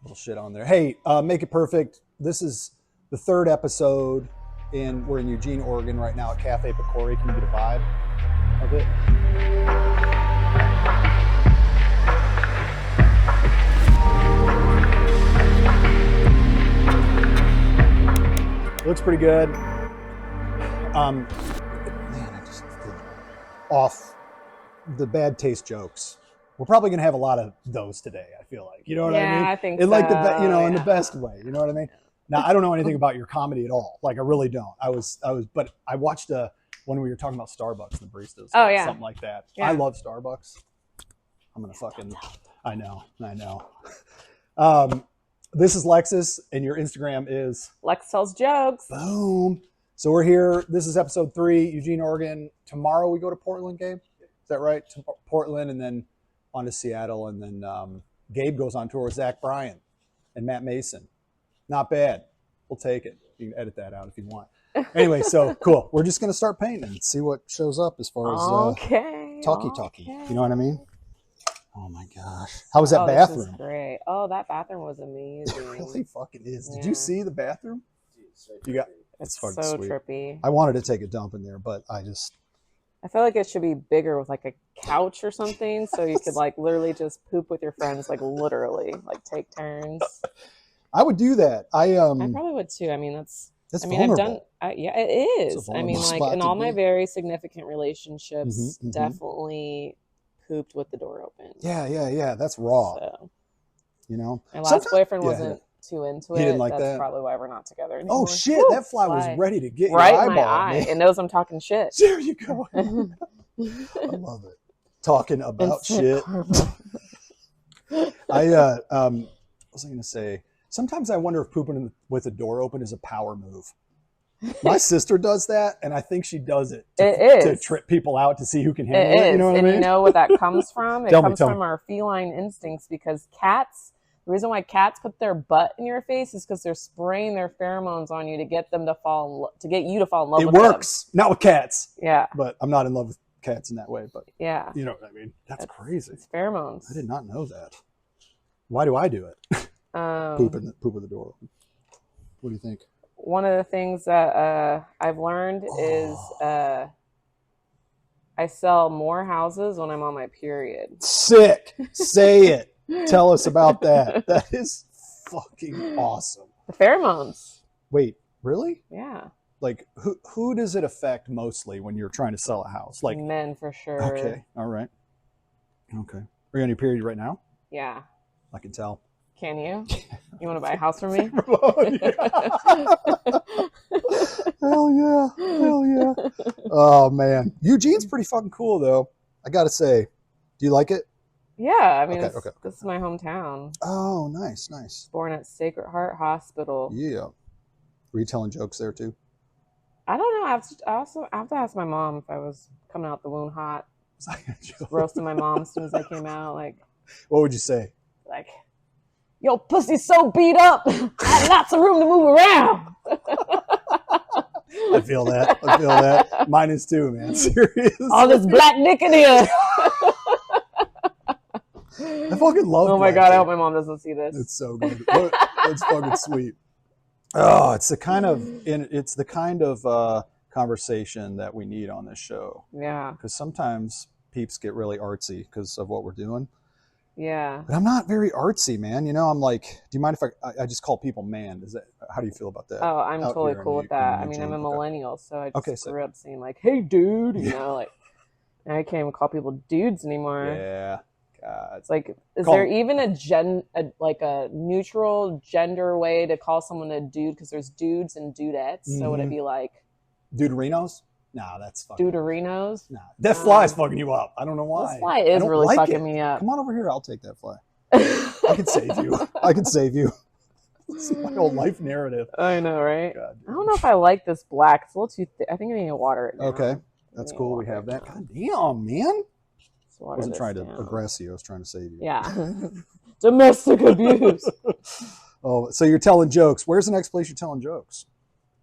little shit on there. Hey, Make It Perfect. This is the third episode, and we're in Eugene, Oregon right now at Cafe Picori. Can you get a vibe of it? Looks pretty good. Man, I just off the bad taste jokes. We're probably gonna have a lot of those today. I feel like, you know what I mean? Yeah, I think in like so. in the best way. You know what I mean? Now I don't know anything about your comedy at all. Like I really don't. But I watched when we were talking about Starbucks and the baristas. Oh yeah, something like that. Yeah. I love Starbucks. I'm gonna fucking. I know. This is Lexis, and your Instagram is Lex tells jokes. Boom. So we're here. This is episode 3, Eugene, Oregon. Tomorrow we go to Portland, Gabe. Is that right? To Portland, and then on to Seattle, and then Gabe goes on tour with Zach Bryan and Matt Mason. Not bad. We'll take it. You can edit that out if you want. Anyway, so cool. We're just gonna start painting and see what shows up as far as talkie. You know what I mean? Oh my gosh. How was that bathroom? This is great. Oh, that bathroom was amazing. It really fucking is. Did you see the bathroom? It's fucking so sweet. trippy. I wanted to take a dump in there, but I feel like it should be bigger with like a couch or something, so you could like literally just poop with your friends, like literally, like take turns. I would do that. I probably would too. I mean, that's vulnerable. Yeah, it is. I mean, like in all my very significant relationships, definitely pooped with the door open. Yeah. That's raw. So, you know, my last boyfriend wasn't too into it. He didn't like That's that. Probably why we're not together anymore. Oh shit! That fly was ready to get right your in eyeball. my eye. Man. It knows I'm talking shit. There you go. I love it. Talking about shit. What was I going to say? Sometimes I wonder if pooping with the door open is a power move. My sister does that, and I think she does it to trip people out to see who can handle it. You know what I mean? You know what that comes from? It comes from our feline instincts, because the reason why cats put their butt in your face is because they're spraying their pheromones on you to get them to get you to fall in love with them. It works. Not with cats. Yeah. But I'm not in love with cats in that way. But yeah. You know what I mean? That's crazy. It's pheromones. I did not know that. Why do I do it? Poop with the door open. What do you think? One of the things that I've learned is I sell more houses when I'm on my period. Sick. Say it. Tell us about that. That is fucking awesome. The pheromones. Wait, really? Yeah. Like who does it affect mostly when you're trying to sell a house? Like men, for sure. Okay. All right. Okay. Are you on your period right now? Yeah. I can tell. Can you? You want to buy a house from me? Hell yeah. Oh man. Eugene's pretty fucking cool though. I gotta say. Do you like it? Yeah, I mean, okay. This is my hometown. Oh, nice. Born at Sacred Heart Hospital. Yeah. Were you telling jokes there too? I don't know. I have to ask my mom if I was coming out the wound hot. Roasting my mom as soon as I came out. Like, what would you say? Like, yo, pussy's so beat up. I had lots of room to move around. I feel that. Mine is too, man. Seriously. All this black dick in here. I fucking love. Oh my god! I hope my mom doesn't see this. It's so good. It's fucking sweet. Oh, it's the kind of conversation that we need on this show. Yeah. Because sometimes peeps get really artsy because of what we're doing. Yeah. But I'm not very artsy, man. You know, I'm like, do you mind if I just call people man? How do you feel about that? Oh, I'm totally cool with that. I mean, I'm a millennial, so I just grew up saying like, "Hey, dude," you know, like. I can't even call people dudes anymore. Yeah. God. It's like, is there even a neutral gender way to call someone a dude? Because there's dudes and dudettes. Mm-hmm. So would it be like Duderinos? Nah, that's fucking Duderinos. Nah, that fly's fucking you up. I don't know why. This fly is really fucking me up. Come on over here. I'll take that fly. I can save you. This is my whole life narrative. I know, right? God, I don't know if I like this black. It's a little too thick. I think I need to water it now. Okay, that's cool. We have that. God damn, man. I wasn't trying to aggress you. I was trying to save you. Yeah. Domestic abuse. Oh, so you're telling jokes. Where's the next place you're telling jokes?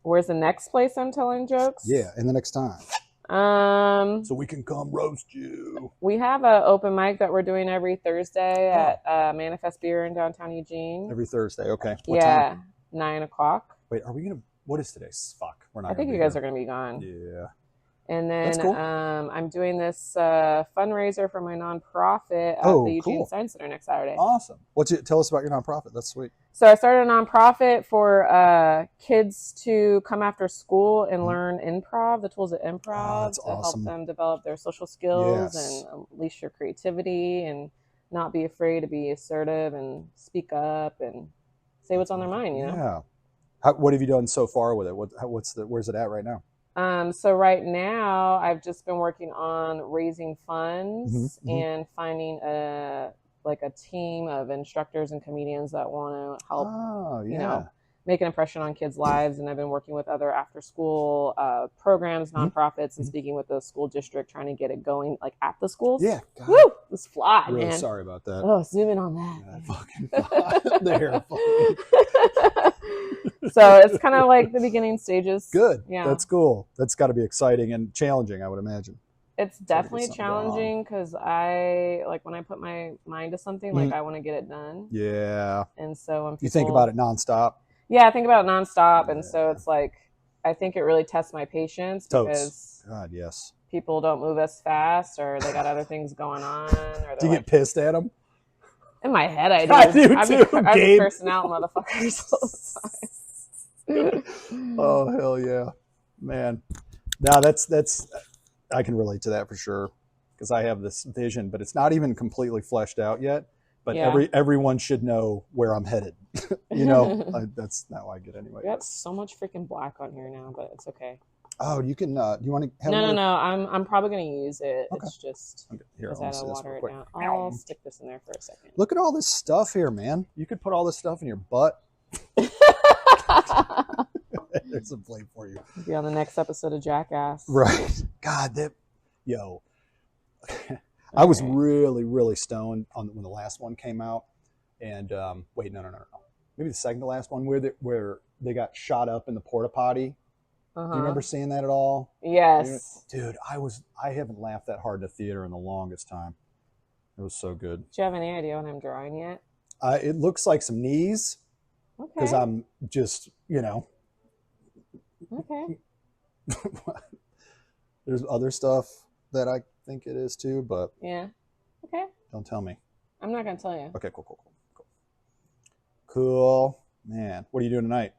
Where's the next place I'm telling jokes? Yeah, and the next time. So we can come roast you. We have an open mic that we're doing every Thursday at Manifest Beer in downtown Eugene. Every Thursday, okay. What time? 9 o'clock. Wait, are we gonna? What is today? Fuck, we're not. I think you guys are gonna be gone. Yeah. And then cool. I'm doing this fundraiser for my nonprofit at the Eugene Science Center next Saturday. Awesome. Tell us about your nonprofit. That's sweet. So I started a nonprofit for kids to come after school and learn improv, the tools of improv to help them develop their social skills and unleash your creativity and not be afraid to be assertive and speak up and say what's on their mind, you know? Yeah. What have you done so far with it? Where's it at right now? So right now I've just been working on raising funds and finding a team of instructors and comedians that want to help, you know, make an impression on kids' lives. And I've been working with other after school programs, nonprofits, and speaking with the school district, trying to get it going like at the schools. Yeah. God. Woo! Let's fly, really man. Sorry about that. Oh, zoom in on that. They're So it's kind of like the beginning stages. Good. Yeah. That's cool. That's got to be exciting and challenging, I would imagine. It's definitely challenging because I when I put my mind to something, like I want to get it done. Yeah. And so when you think about it nonstop. Yeah, I think about it nonstop, and so it's like I think it really tests my patience because people don't move as fast, or they got other things going on. Or do you get pissed at them? In my head, I do. I do too. I'm a cursing out motherfuckers all the time. Oh hell yeah, man! Now that's I can relate to that for sure because I have this vision, but it's not even completely fleshed out yet. But everyone should know where I'm headed. You know, that's not why I get anyway. We got so much freaking black on here now, but it's okay. Oh, you can. Do you want to? Have No. I'm probably gonna use it. Okay. It's just here. I'll water it down. I'll stick this in there for a second. Look at all this stuff here, man. You could put all this stuff in your butt. There's a plate for you. Be on the next episode of Jackass. Right. God, I was really, really stoned when the last one came out. And wait, no. Maybe the second to last one where they got shot up in the porta potty. Do you remember seeing that at all? Yes. Dude, I haven't laughed that hard in the theater in the longest time. It was so good. Do you have any idea what I'm drawing yet? It looks like some knees. Okay. Because I'm just, you know. Okay. There's other stuff that I think it is too, but yeah. Okay. Don't tell me. I'm not gonna tell you. Okay, cool. Man, what are you doing tonight?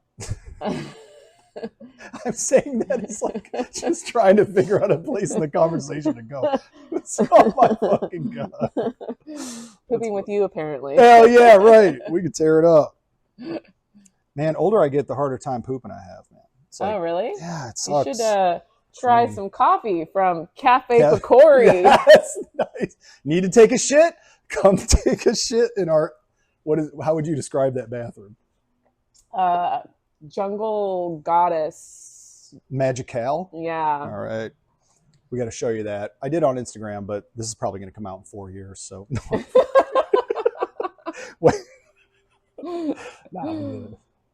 I'm saying that it's like just trying to figure out a place in the conversation to go. Oh my fucking God. Pooping with you, apparently. Hell yeah, right. We could tear it up. Man, older I get, the harder time pooping I have, man. Like, oh, really? Yeah, it sucks. You should try some coffee from Cafe Picori. That's nice. Need to take a shit? Come take a shit in our. How would you describe that bathroom? Jungle goddess. Magical? Yeah. All right. We got to show you that. I did on Instagram, but this is probably going to come out in 4 years. So, no. Wait. Nah,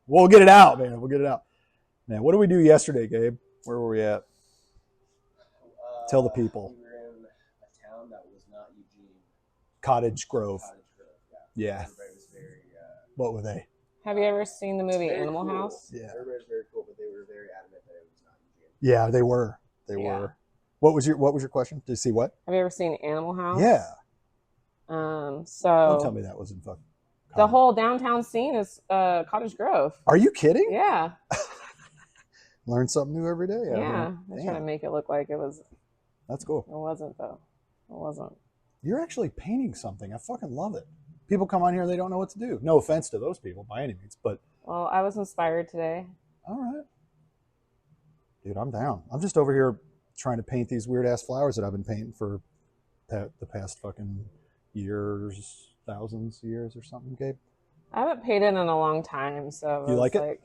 we'll get it out, man. We'll get it out. Man, what did we do yesterday, Gabe? Where were we at? Tell the people. We were in a town that was not Eugene. Cottage Grove. Yeah. Everybody was very. What were they? Have you ever seen the movie Animal House? Yeah. Everybody was very cool, but they were very adamant that it was not Eugene. Yeah, they were. They were. What was your question? Did you see what? Have you ever seen Animal House? Yeah. So don't tell me that was in fucking. The whole downtown scene is Cottage Grove. Are you kidding? Yeah. Learn something new every day. Yeah. I try to make it look like it was. That's cool. It wasn't though. It wasn't. You're actually painting something. I fucking love it. People come on here, they don't know what to do. No offense to those people by any means, but. Well, I was inspired today. All right. Dude, I'm down. I'm just over here trying to paint these weird ass flowers that I've been painting for the past fucking years, thousands of years or something, Gabe. I haven't painted in a long time, so. You like it?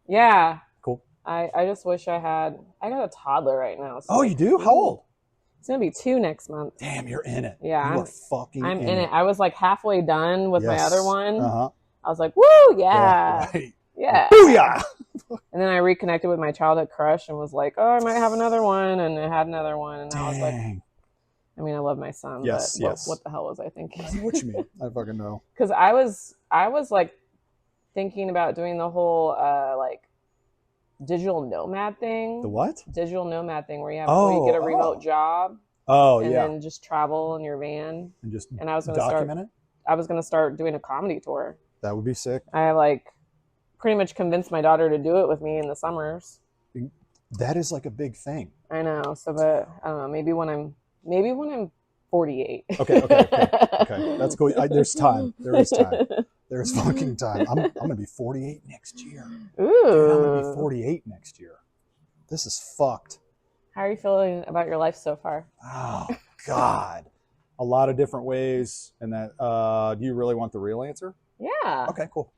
Yeah. Cool. I just wish I got a toddler right now. So oh, you do? How old? It's going to be 2 next month. Damn, you're in it. Yeah. I'm in it. I was like halfway done with my other one. Uh-huh. I was like, woo, yeah. Right. Yeah. Booyah! And then I reconnected with my childhood crush and was like, oh, I might have another one. And I had another one. And I was like, I mean, I love my son, yes, but yes. what the hell was I thinking? What you mean? I fucking know. Because I was like thinking about doing the whole like digital nomad thing. The what? Digital nomad thing where you get a remote job. And then just travel in your van. And I was going to document it? I was going to start doing a comedy tour. That would be sick. I like pretty much convinced my daughter to do it with me in the summers. That is like a big thing. I know. So, but I don't know. Maybe when I'm 48. Okay. That's cool. There's time. There is time. There's fucking time. I'm gonna be 48 next year. Ooh. Dude, I'm gonna be 48 next year. This is fucked. How are you feeling about your life so far? Oh God, a lot of different ways. And that. Do you really want the real answer? Yeah. Okay. Cool.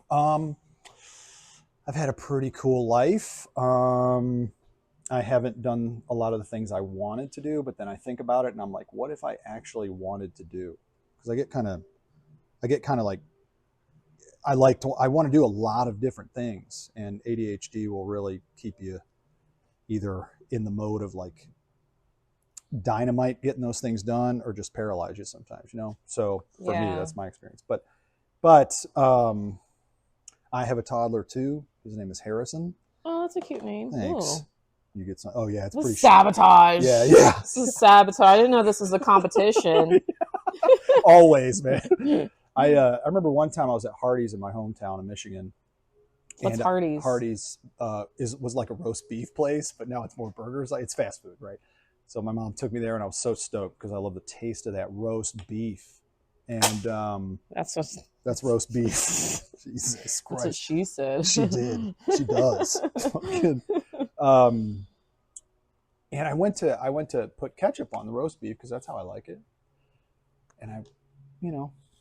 I've had a pretty cool life. I haven't done a lot of the things I wanted to do, but then I think about it and I'm like, what if I actually wanted to do? Because I get kind of like, I want to do a lot of different things, and ADHD will really keep you either in the mode of like dynamite getting those things done, or just paralyze you sometimes, you know? So for me, that's my experience. But I have a toddler too. His name is Harrison. Oh, that's a cute name. Thanks. Ooh. You get some. Oh yeah, it's this pretty is sabotage. Yeah. This is sabotage. I didn't know this was a competition. Always, man. I remember one time I was at Hardee's in my hometown in Michigan. What's Hardee's? Hardee's was like a roast beef place, but now it's more burgers. It's fast food, right? So my mom took me there, and I was so stoked because I love the taste of that roast beef. And that's roast beef. Jesus Christ. That's what she said. She did. She does. And I went to put ketchup on the roast beef because that's how I like it. And I,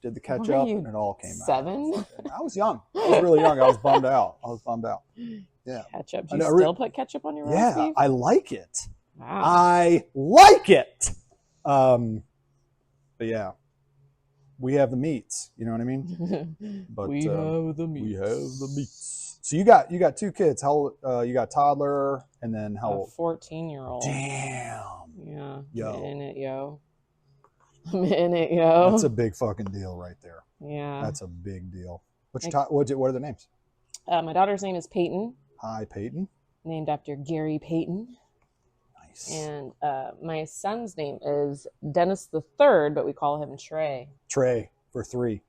did the ketchup, and it all came 7? out. I was young. I was really young. I was bummed out. Yeah. Ketchup. Do you still put ketchup on your roast beef? Yeah, I like it. Wow. I like it. But yeah. We have the meats, you know what I mean? But we have the meats. We have the meats. So you got 2 kids. How old, you got toddler, and then how old? 14-year-old. Damn. Yeah. Yo. I'm in it, yo. That's a big fucking deal right there. Yeah. That's a big deal. What are the names? My daughter's name is Peyton. Hi, Peyton. Named after Gary Peyton. And my son's name is Dennis the Third, but we call him Trey. Trey for 3.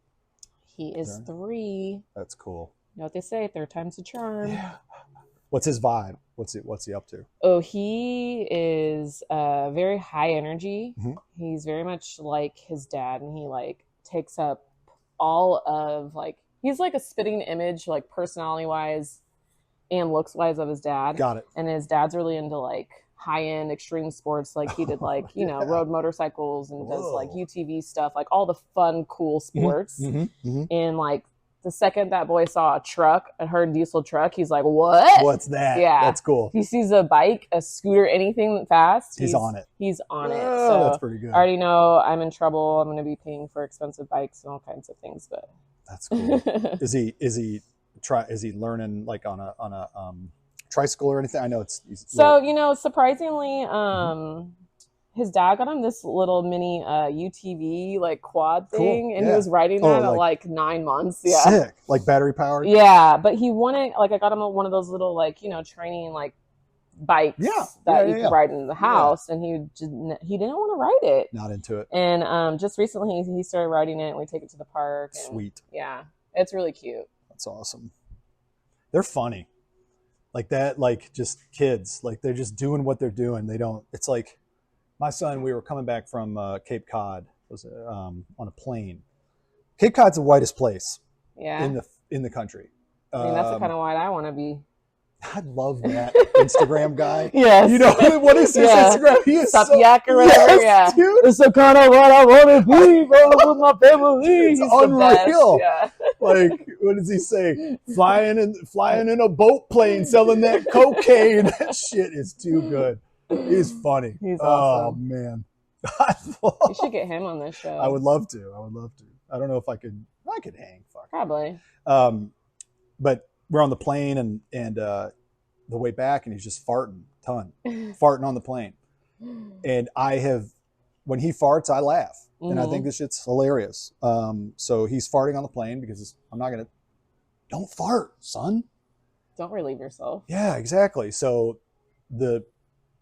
He is 3. That's cool. You know what they say? 3rd time's a charm. Yeah. What's his vibe? What's he up to? Oh, he is very high energy. Mm-hmm. He's very much like his dad, and he like takes up all of like he's like a spitting image, like personality wise and looks wise of his dad. Got it. And his dad's really into like high-end extreme sports, like he did like road motorcycles and does like UTV stuff, like all the fun cool sports. And like the second that boy saw a truck, a Herd diesel truck, he's like, what's that? Yeah, that's cool. He sees a bike, a scooter, anything fast, he's on it. So that's pretty good. I already know I'm in trouble. I'm going to be paying for expensive bikes and all kinds of things, but that's cool. is he learning like on a tricycle or anything? I know surprisingly, his dad got him this little mini UTV like quad thing, and he was riding that at like 9 months. Yeah, sick. Like battery powered. Yeah, but he wanted I got him one of those little training like bikes that you could ride in the house, and he didn't want to ride it. Not into it. And just recently he started riding it, and we take it to the park. And, sweet. Yeah, it's really cute. That's awesome. They're funny. Like that, like just kids, like they're just doing what they're doing. It's like my son, we were coming back from Cape Cod, on a plane. Cape Cod's the whitest place in the country. I mean, that's the kind of white I want to be. I love that Instagram guy. Yes. What is his Instagram? He is Yak or whatever. Yes, dude. It's the kind of what I want to be, bro, with my family. It's unreal. Yeah. Like, what does he say? Flying in a boat plane, selling that cocaine. That shit is too good. He's funny. He's awesome. Oh man. You should get him on this show. I would love to. I don't know if I could hang. Fuck. Probably. but we're on the plane and the way back, and he's just farting farting on the plane. And when he farts, I laugh. And I think this shit's hilarious. So he's farting on the plane because don't fart, son. Don't relieve yourself. Yeah, exactly. So the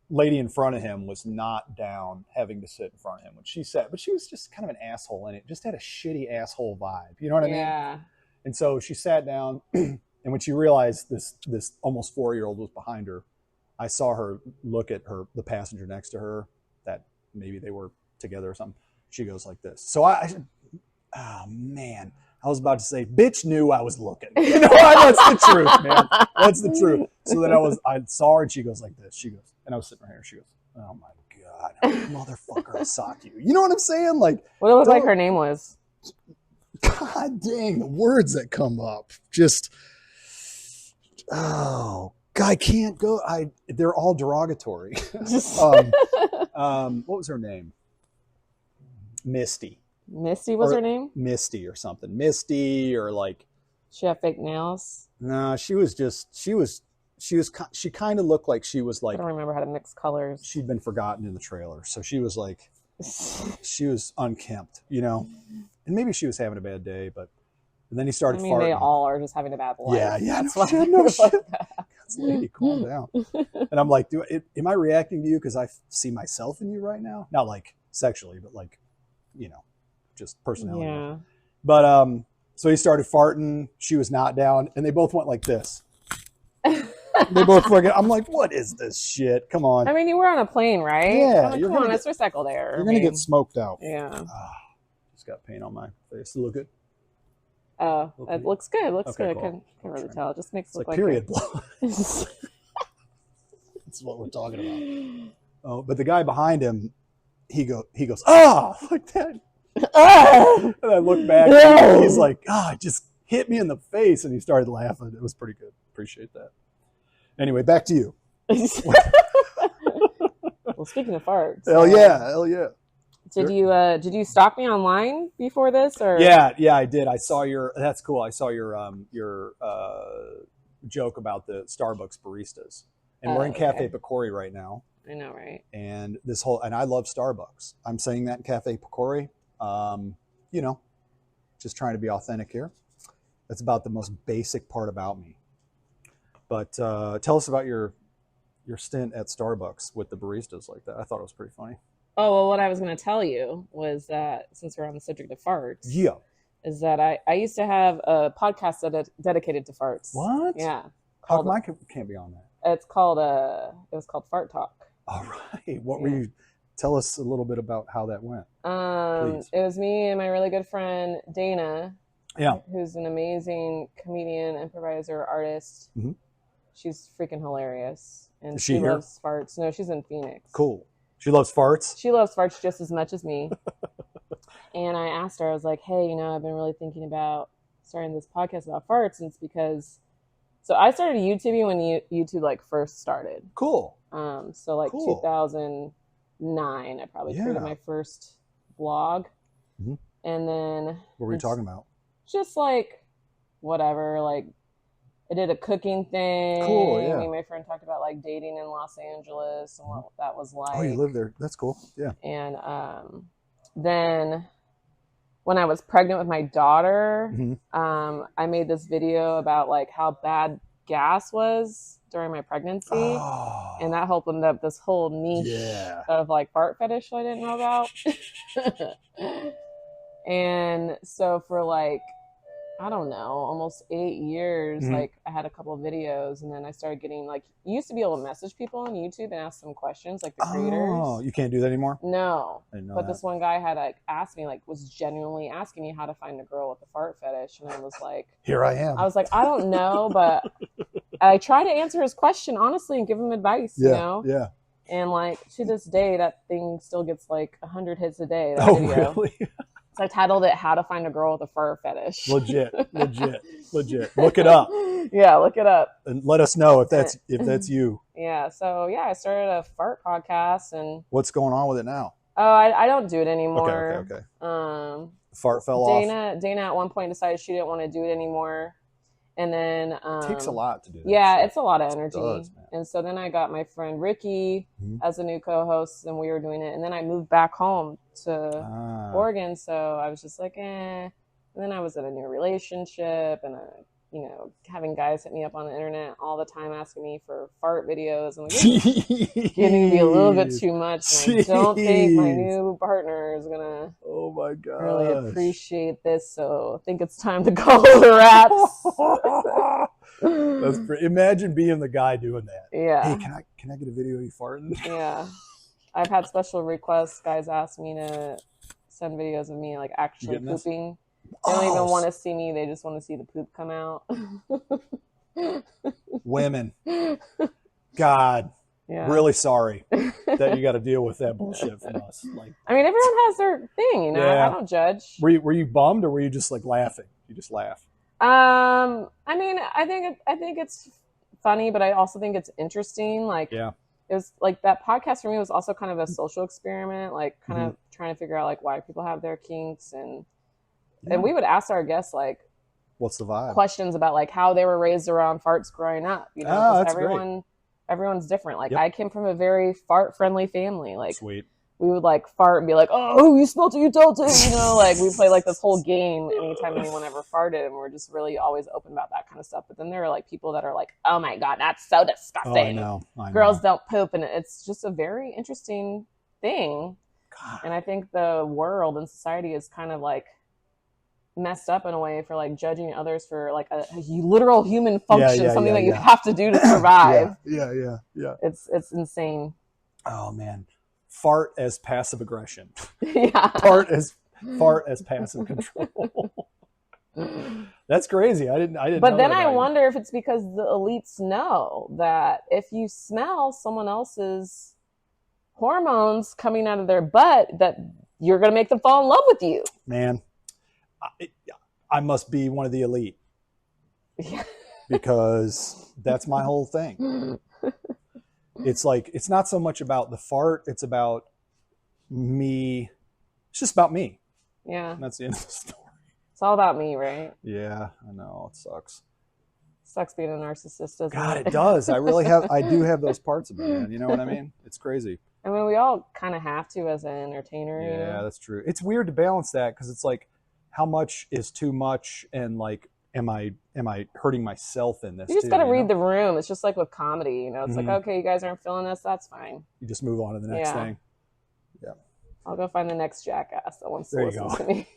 lady in front of him was not down having to sit in front of him when she sat, but she was just kind of an asshole and it just had a shitty asshole vibe. You know what I mean? Yeah. And so she sat down, and when she realized this almost 4-year-old was behind her, I saw her look at the passenger next to her, that maybe they were together or something. She goes like this. So oh man, I was about to say, bitch knew I was looking. You know, that's the truth, man. That's the truth. So then I saw her and she goes like this. She goes, and I was sitting right here. She goes, oh my God, motherfucker, I'll sock you. You know what I'm saying? Like, what it was like her name was. God dang, the words that come up. Just, oh, I can't go. They're all derogatory. What was her name? Misty. Misty was her name? Misty or something. Misty or like. She had fake nails? No, she kind of looked like she was like. I don't remember how to mix colors. She'd been forgotten in the trailer. So she was like, she was unkempt, you know? And maybe she was having a bad day, but and then he started farting. They all are just having a bad life. Yeah. No shit. Lady, calm down. And I'm like, am I reacting to you because I see myself in you right now? Not like sexually, but like, you know, just personality. Yeah. But so he started farting. She was not down, and they both went like this. They both fucking. I'm like, what is this shit? Come on. I mean, you were on a plane, right? Yeah. Come on, it's recycled air. You're gonna get smoked out. Yeah. Just got paint on my face. Does it look good? Oh, it looks good. It looks good. Cool. I can't really tell. It just makes it look like period blood. That's what we're talking about. Oh, but the guy behind him, he goes, like that. And I look back, and he's like, it just hit me in the face, and he started laughing. It was pretty good. Appreciate that. Anyway, back to you. Well, speaking of farts. Hell yeah. Did you stalk me online before this, or? Yeah, I did. I saw that's cool. I saw your joke about the Starbucks baristas. And we're in Cafe Pecore right now. I know, right? And and I love Starbucks. I'm saying that in Cafe Pecore. You know, just trying to be authentic here. That's about the most basic part about me. But tell us about your stint at Starbucks with the baristas like that. I thought it was pretty funny. Oh, well, what I was going to tell you was that, since we're on the subject of farts, is that I used to have a podcast dedicated to farts. What? Yeah. How come I can't be on that? It was called Fart Talk. All right. What were you? Tell us a little bit about how that went. Please. It was me and my really good friend Dana. Yeah. Who's an amazing comedian, improviser, artist. Mm-hmm. She's freaking hilarious, and she loves farts. No, she's in Phoenix. Cool. She loves farts? She loves farts just as much as me. And I asked her, I was like, hey, I've been really thinking about starting this podcast about farts. And it's because, so I started YouTubing when YouTube like first started. Cool. So like 2009, I probably created my first blog. Mm-hmm. And then. What were you talking about? Just like, whatever, like. I did a cooking thing. Cool, yeah. Me and my friend talked about like dating in Los Angeles and what that was like. Oh, you live there. That's cool. Yeah. And then when I was pregnant with my daughter, I made this video about like how bad gas was during my pregnancy. Oh. And that opened up this whole niche of like fart fetish I didn't know about. And so for like, I don't know, almost 8 years, like I had a couple of videos, and then I started getting like, you used to be able to message people on YouTube and ask them questions, like the creators. Oh, you can't do that anymore? No. I didn't know but that. This one guy had like asked me, like was genuinely asking me how to find a girl with a fart fetish, and I was like, here I am. I was like, I don't know, but I try to answer his question honestly and give him advice, you know? Yeah. And like to this day, that thing still gets like 100 hits a day. That video. Really? So I titled it "How to Find a Girl with a Fart Fetish." Legit. Look it up. Yeah, look it up. And let us know if that's you. Yeah. So I started a fart podcast, and what's going on with it now? Oh, I don't do it anymore. Okay. Fart fell off. Dana at one point decided she didn't want to do it anymore, And then it takes a lot to do that. Yeah, it's a lot of energy. Does, and so then I got my friend Ricky as a new co-host, and we were doing it. And then I moved back home to Oregon, so I was just like, eh. And then I was in a new relationship, and you know, having guys hit me up on the internet all the time asking me for fart videos. I'm like, it's getting to be a little bit too much. And I don't think my new partner is gonna really appreciate this. So I think it's time to call the rats. That's imagine being the guy doing that. Yeah. Hey, can I get a video of you farting? Yeah. I've had special requests. Guys ask me to send videos of me like actually pooping. They don't even want to see me. They just want to see the poop come out. Women. God. Yeah. Really sorry that you got to deal with that bullshit from us. Like, I mean, everyone has their thing, you know. Yeah. I don't judge. Were you bummed, or were you just like laughing? You just laugh. I mean, I think it's funny, but I also think it's interesting. Like, yeah. It was like that podcast for me was also kind of a social experiment, like kind of trying to figure out like why people have their kinks, and we would ask our guests like, what's the vibe? Questions about like how they were raised around farts growing up. You know, that's everyone's different. Like I came from a very fart friendly family. Like sweet. We would like fart and be like, oh, you smelled it, you told it. You know, like we play like this whole game anytime anyone ever farted, and we're just really always open about that kind of stuff. But then there are like people that are like, oh my God, that's so disgusting. Oh, I know. Girls don't poop. And it's just a very interesting thing. God. And I think the world and society is kind of like messed up in a way for like judging others for like a literal human function, something that you have to do to survive. Yeah. It's insane. Oh man. Fart as passive aggression. Yeah. Fart as passive control. That's crazy. I didn't. But then I wonder if it's because the elites know that if you smell someone else's hormones coming out of their butt, that you're going to make them fall in love with you. Man, I must be one of the elite. Yeah. Because that's my whole thing. It's like, it's not so much about the fart. It's about me. It's just about me. Yeah. And that's the end of the story. It's all about me, right? Yeah, I know. It sucks. Sucks being a narcissist, doesn't God, it? it does. I do have those parts of me, man. You know what I mean? It's crazy. I mean, we all kind of have to as an entertainer. Yeah, you know? That's true. It's weird to balance that because it's like, how much is too much, and like, am I hurting myself in this? You just got to read the room. It's just like with comedy, you know. It's like, okay, you guys aren't feeling this. That's fine. You just move on to the next thing. Yeah. I'll go find the next jackass that wants to listen to me.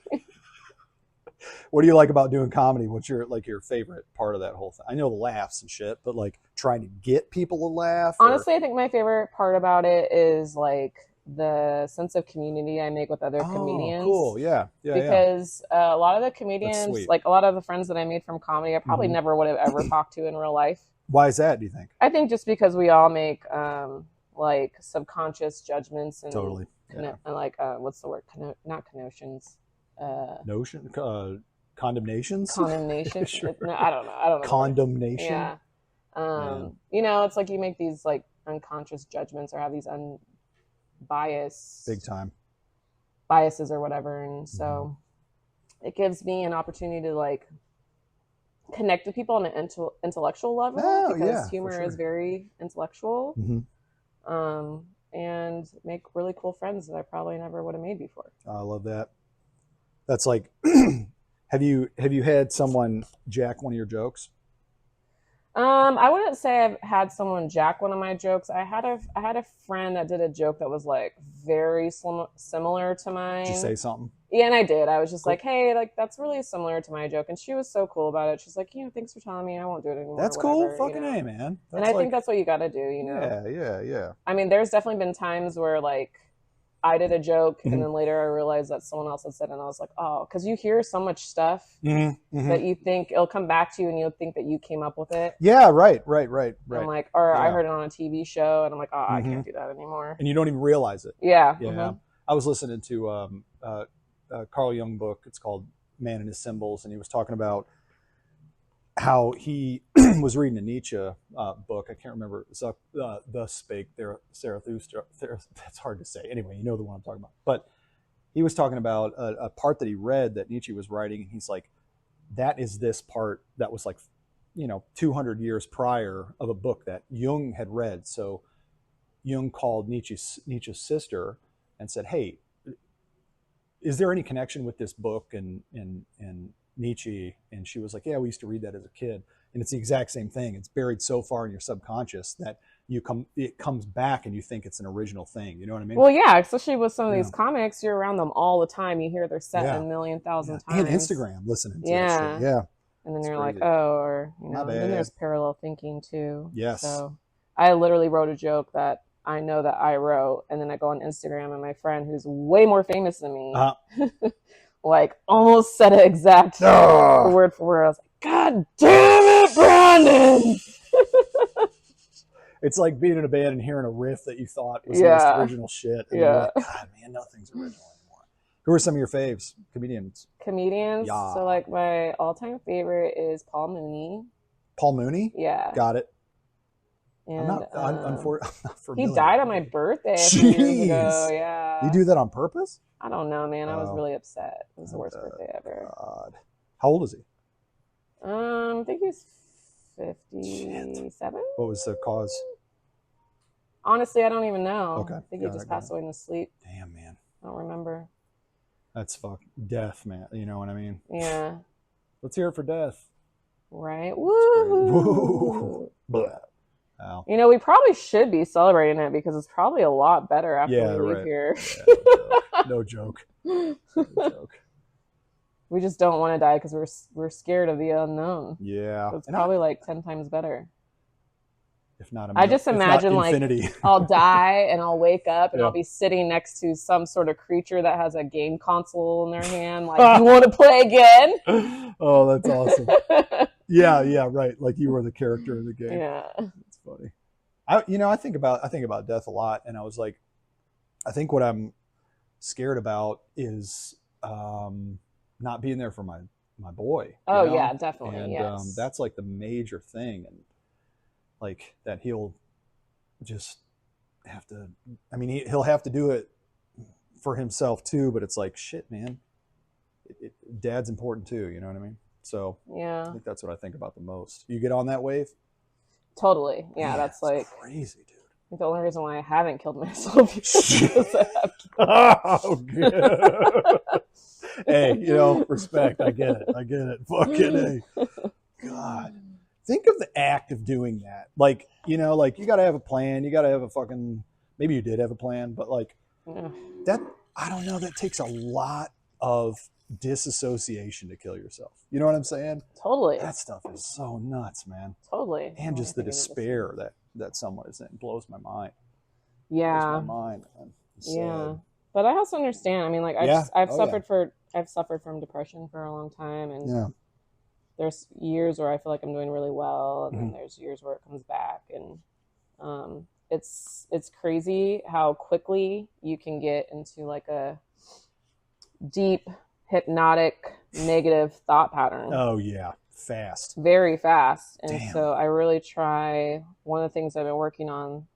What do you like about doing comedy? What's your favorite part of that whole thing? I know the laughs and shit, but like trying to get people to laugh. Honestly, I think my favorite part about it is like the sense of community I make with other comedians. Cool. Yeah. Because a lot of the comedians, like a lot of the friends that I made from comedy, I probably never would have ever talked to in real life. Why is that, do you think? I think just because we all make like subconscious judgments and totally. And like what's the word? Not connotations. Condemnations? Condemnation. Sure. No, I don't know. Condemnation. Yeah. You know, it's like you make these like unconscious judgments or have these unbiased big time biases or whatever, and so it gives me an opportunity to like connect with people on an intellectual level because humor is very intellectual. And make really cool friends that I probably never would have made before. I love that. That's like, have you had someone jack one of your jokes? I wouldn't say I've had someone jack one of my jokes. I had a friend that did a joke that was like very similar to mine. Did you say something? Yeah, and I did. I was just like, hey, like that's really similar to my joke, and she was so cool about it. She's like, thanks for telling me. I won't do it anymore. That's cool. Fucking A, man. And I think that's what you got to do. You know? Yeah. I mean, there's definitely been times where like I did a joke and then later I realized that someone else had said it, and I was like, oh, because you hear so much stuff that you think it'll come back to you and you'll think that you came up with it. Yeah, right. I'm like, or I heard it on a TV show and I'm like, oh, I can't do that anymore. And you don't even realize it. Yeah. I was listening to Carl Jung book. It's called Man and His Symbols, and he was talking about how he was reading a Nietzsche book. I can't remember. Thus Spake Zarathustra. That's hard to say. Anyway, you know the one I'm talking about. But he was talking about a part that he read that Nietzsche was writing, and he's like, that is this part that was like 200 years prior of a book that Jung had read. So Jung called Nietzsche's sister and said, hey, is there any connection with this book and Nietzsche? And she was like, yeah, we used to read that as a kid. And it's the exact same thing. It's buried so far in your subconscious that it comes back and you think it's an original thing. You know what I mean? Well, yeah, especially with some of these comics, you're around them all the time. You hear they're set a million thousand times. And Instagram, listening to that shit. Yeah. And then you're like, oh, or, and then there's parallel thinking too. Yes. So I literally wrote a joke that I know that I wrote, and then I go on Instagram and my friend who's way more famous than me, like almost said it exact word for word. I was like, God damn it, Brandon! It's like being in a band and hearing a riff that you thought was the most original shit. And you're like, God, man, nothing's original anymore. Who are some of your faves? Comedians? Yeah. So like my all-time favorite is Paul Mooney. Paul Mooney? Yeah. Got it. And I'm not familiar. He died on my birthday a few years ago. Yeah. You do that on purpose? I don't know, man. I was really upset. It was the worst birthday ever. God. How old is he? I think he's 57. What was the cause? Honestly, I don't even know. Okay. I think he just passed away in his sleep. Damn, man. I don't remember. That's fucking death, man. You know what I mean? Yeah. Let's hear it for death. Right? Woo! Wow. We probably should be celebrating it because it's probably a lot better after we leave here. Yeah, no joke. No joke. We just don't want to die because we're scared of the unknown. Yeah. So it's probably like 10 times better. If not, I just imagine like I'll die and I'll wake up and I'll be sitting next to some sort of creature that has a game console in their hand. Like, you want to play again? Oh, that's awesome. Yeah, right. Like you were the character of the game. Yeah, it's funny. I think about death a lot, and I was like, I think what I'm scared about is not being there for my boy. Oh yeah, definitely. And yes. That's like the major thing, and like that he'll just have to. I mean, he'll have to do it for himself too. But it's like, shit, man. Dad's important too. You know what I mean? So yeah, I think that's what I think about the most. You get on that wave? Totally. Yeah, that's like crazy, dude. I think the only reason why I haven't killed myself is because I have kids. Oh, good. Hey, respect. I get it. Fucking A. God. Think of the act of doing that. Like, you got to have a plan. You got to have a fucking, maybe you did have a plan, but like that, I don't know, that takes a lot of disassociation to kill yourself. You know what I'm saying? Totally. That stuff is so nuts, man. Totally. And just the despair that someone is in blows my mind. Yeah. Blows my mind, man. Yeah. But I also understand. I mean, like I've suffered from depression for a long time, and there's years where I feel like I'm doing really well, and then there's years where it comes back, and it's crazy how quickly you can get into like a deep hypnotic negative thought pattern. Oh yeah, fast. Very fast. And Damn. So I really try, one of the things I've been working on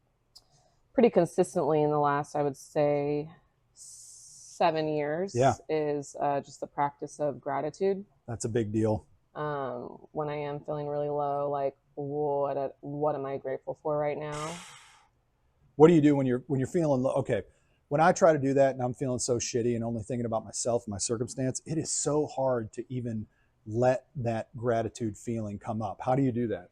pretty consistently in the last, I would say 7 years is just the practice of gratitude. That's a big deal. When I am feeling really low, like what am I grateful for right now? What do you do when you're feeling low? Okay. When I try to do that and I'm feeling so shitty and only thinking about myself and my circumstance, it is so hard to even let that gratitude feeling come up. How do you do that?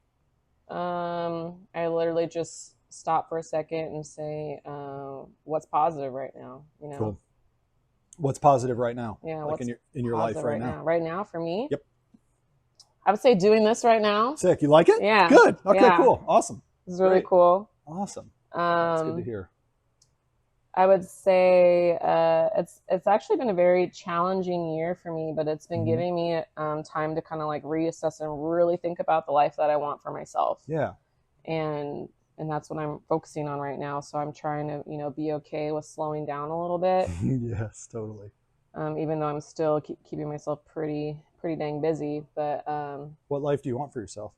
I literally just stop for a second and say, what's positive right now? Cool. What's positive right now? Yeah. Like in your life right now? Right now for me? Yep. I would say doing this right now. Sick. You like it? Yeah. Good. Okay, cool. Awesome. This is really cool. Awesome. That's good to hear. I would say it's actually been a very challenging year for me, but it's been giving me time to kind of like reassess and really think about the life that I want for myself. Yeah. And that's what I'm focusing on right now. So I'm trying to, be okay with slowing down a little bit. Yes, totally. Even though I'm still keeping myself pretty dang busy. But what life do you want for yourself?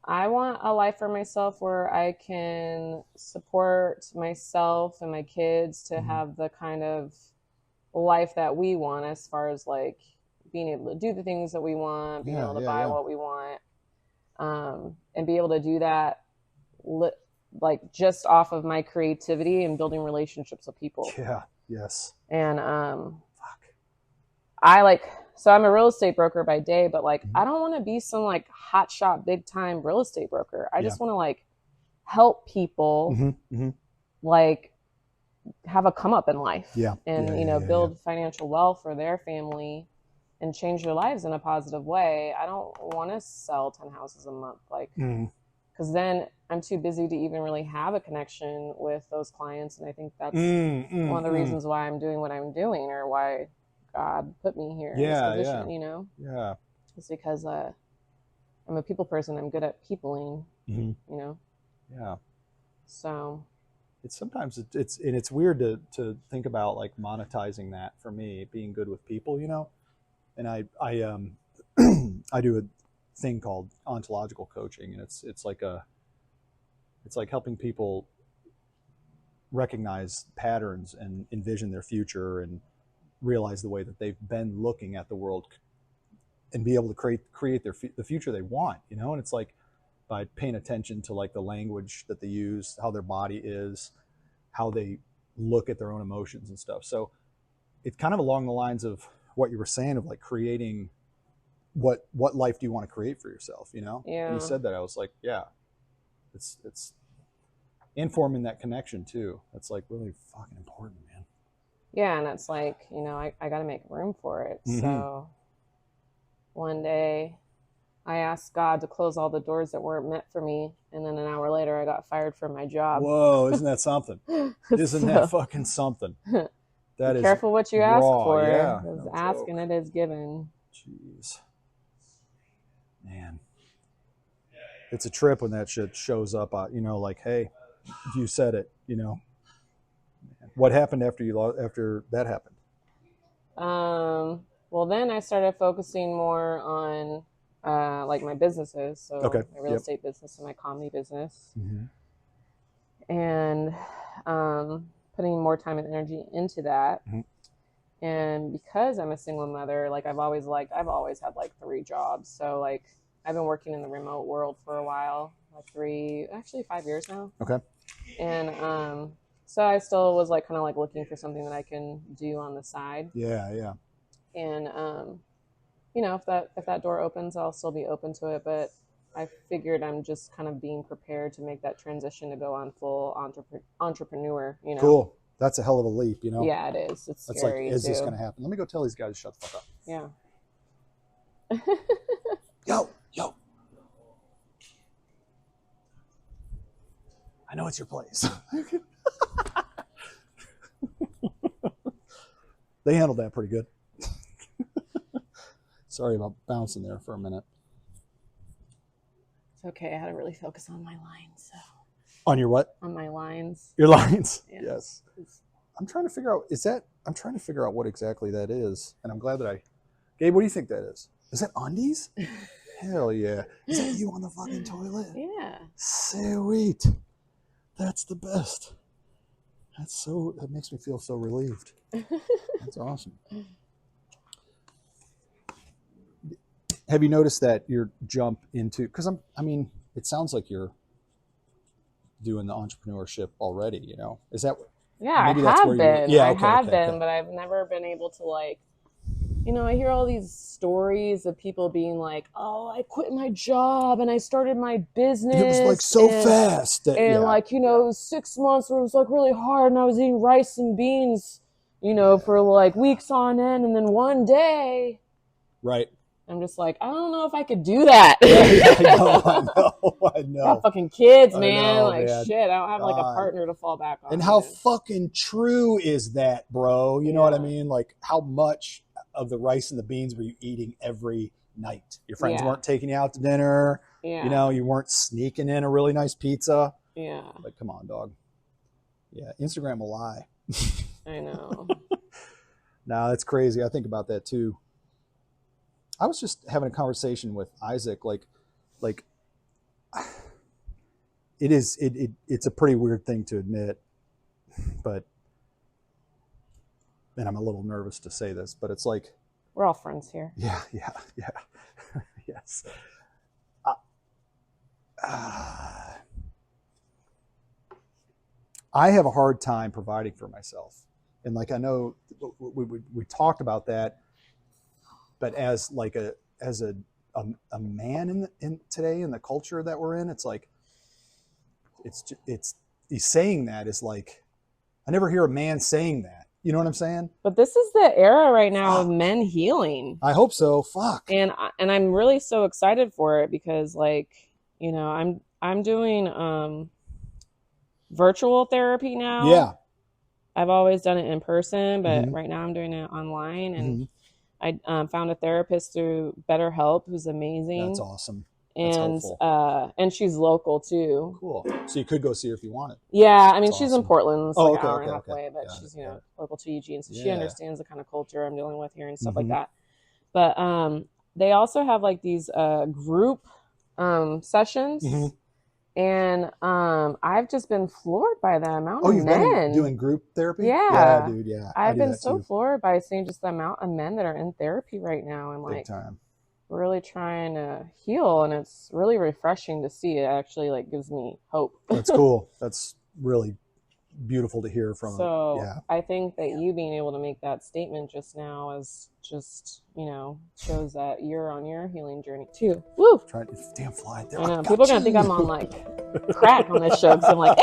I want a life for myself where I can support myself and my kids to have the kind of life that we want, as far as like being able to do the things that we want, being able to buy what we want. and be able to do that like just off of my creativity and building relationships with people. Yeah. Yes. And so I'm a real estate broker by day, but like I don't want to be some like hotshot big time real estate broker. I just want to like help people like have a come up in life and build financial wealth for their family and change their lives in a positive way. I don't want to sell 10 houses a month, like, because then I'm too busy to even really have a connection with those clients. And I think that's one of the reasons why I'm doing what I'm doing, or why God put me here in this position, you know? Yeah. It's because I'm a people person. I'm good at peopling, you know? Yeah. So sometimes it's weird to think about like monetizing that, for me, being good with people, you know? And I I do a thing called ontological coaching, and it's like helping people recognize patterns and envision their future and realize the way that they've been looking at the world, and be able to create the future they want, you know? And it's like by paying attention to like the language that they use, how their body is, how they look at their own emotions and stuff. So it's kind of along the lines of what you were saying, of like creating what life do you want to create for yourself, you know? Yeah. When you said that, I was like, yeah, it's informing that connection too. That's like really fucking important, man. Yeah. And it's like, you know, I got to make room for it. So one day I asked God to close all the doors that weren't meant for me. And then an hour later I got fired from my job. Whoa. Isn't that something? Isn't that fucking something? That be is careful what you ask for. Yeah, because asking it is given. Jeez. Man. It's a trip when that shit shows up, you know, like, hey, you said it, you know. What happened after that happened? Well, then I started focusing more on like my businesses. So my real estate business and my comedy business. And putting more time and energy into that. And because I'm a single mother, like I've always had like 3 jobs. So like I've been working in the remote world for a while, like 5 years now. Okay. And so I still was like kind of like looking for something that I can do on the side. Yeah, yeah. And you know, if that door opens, I'll still be open to it. But I figured I'm just kind of being prepared to make that transition to go on full entrepreneur, you know. Cool. That's a hell of a leap, you know? Yeah, it is. It's That's scary, like, is this going to happen? Let me go tell these guys to shut the fuck up. Yeah. Yo. I know it's your place. They handled that pretty good. Sorry about bouncing there for a minute. It's okay. I had to really focus on my lines. So. On your what? On my lines. Your lines. Yeah. Yes. I'm trying to figure out what exactly that is. And I'm glad that Gabe, what do you think that is? Is that undies? Hell yeah. Is that you on the fucking toilet? Yeah. Sweet. That's the best. That makes me feel so relieved. That's awesome. Have you noticed that your jump into, because it sounds like you're doing the entrepreneurship already, you know? Is that? Yeah, I have been, but I've never been able to, like, you know, I hear all these stories of people being like, oh, I quit my job and I started my business. It was like so fast. Like, you know, 6 months where it was like really hard and I was eating rice and beans, you know, for like weeks on end. And then one day. Right. I'm just like, I don't know if I could do that. I know. I got fucking kids, man. Man. Shit, I don't have like a partner to fall back on. And how fucking true is that, bro? You know what I mean? Like, how much of the rice and the beans were you eating every night? Your friends weren't taking you out to dinner. Yeah. You know, you weren't sneaking in a really nice pizza. Yeah. Like, come on, dog. Yeah, Instagram will lie. I know. No, that's crazy. I think about that too. I was just having a conversation with Isaac, like it's a pretty weird thing to admit, but, and I'm a little nervous to say this, but it's like, we're all friends here. Yeah. Yes. I have a hard time providing for myself. And like, I know we talked about that, but as like a man in today, in the culture that we're in, it's like, he's saying that is like, I never hear a man saying that. You know what I'm saying? But this is the era right now of men healing. I hope so. Fuck. And I'm really so excited for it because, like, you know, I'm doing virtual therapy now. Yeah. I've always done it in person, but right now I'm doing it online. And I found a therapist through BetterHelp who's amazing. That's awesome. And she's local too. Cool. So you could go see her if you wanted. Yeah, I mean, she's in Portland, it's like an hour and a half away, but Got she's it. local to Eugene, so she understands the kind of culture I'm dealing with here and stuff like that. But they also have like these group sessions, and I've just been floored by the amount of men been doing group therapy. Yeah, dude. Yeah, I've been so floored by seeing just the amount of men that are in therapy right now, and like. Big time. Really trying to heal, and it's really refreshing to see. It actually like gives me hope. That's cool. That's really beautiful to hear from. So I think that you being able to make that statement just now is just, you know, shows that you're on your healing journey too. Woo! Damn fly. I know people are gonna think I'm on like crack on this show because I'm like,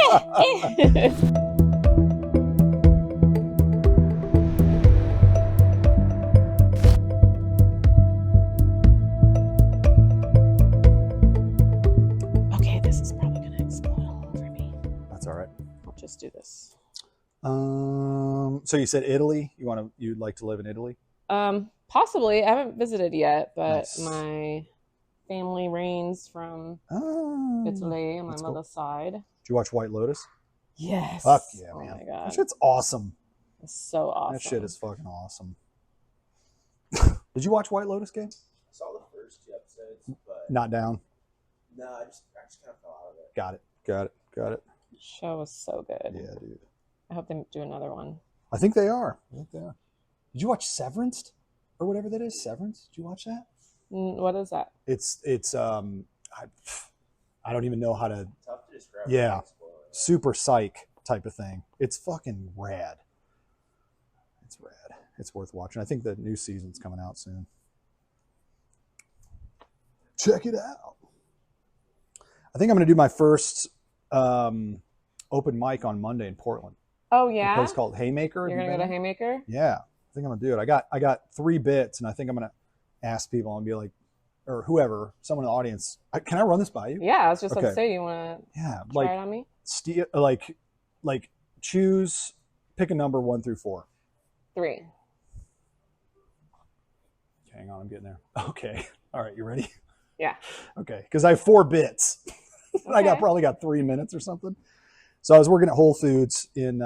just do this. So you said Italy. You'd like to live in Italy? Possibly. I haven't visited yet, but Nice. My family reigns from Italy on my mother's side. Did you watch White Lotus? Yes. Fuck yeah, oh man. My God. That shit's awesome. It's so awesome. That shit is fucking awesome. Did you watch White Lotus, Game? I saw the first 2 episodes, but Not down. no, I just kind of fell out of it. Got it. Show was so good. Yeah, dude. I hope they do another one. I think they are. Did you watch Severance or whatever that is? Severance? Did you watch that? What is that? It's I don't even know how to. Tough to describe. Yeah, super psych type of thing. It's fucking rad. It's rad. It's worth watching. I think the new season's coming out soon. Check it out. I think I'm going to do my first open mic on Monday in Portland. Oh yeah, a place called Haymaker. You're gonna go to Haymaker? Yeah, I think I'm gonna do it. I got 3 bits, and I think I'm gonna ask people and be like, or whoever, someone in the audience, can I run this by you? Yeah, I was just about to say, you want to try it on me? Like choose, pick a number 1 through 4. 3. Hang on, I'm getting there. Okay, all right, you ready? Yeah. Okay, because I have 4 bits. Okay. I probably got 3 minutes or something. So I was working at Whole Foods in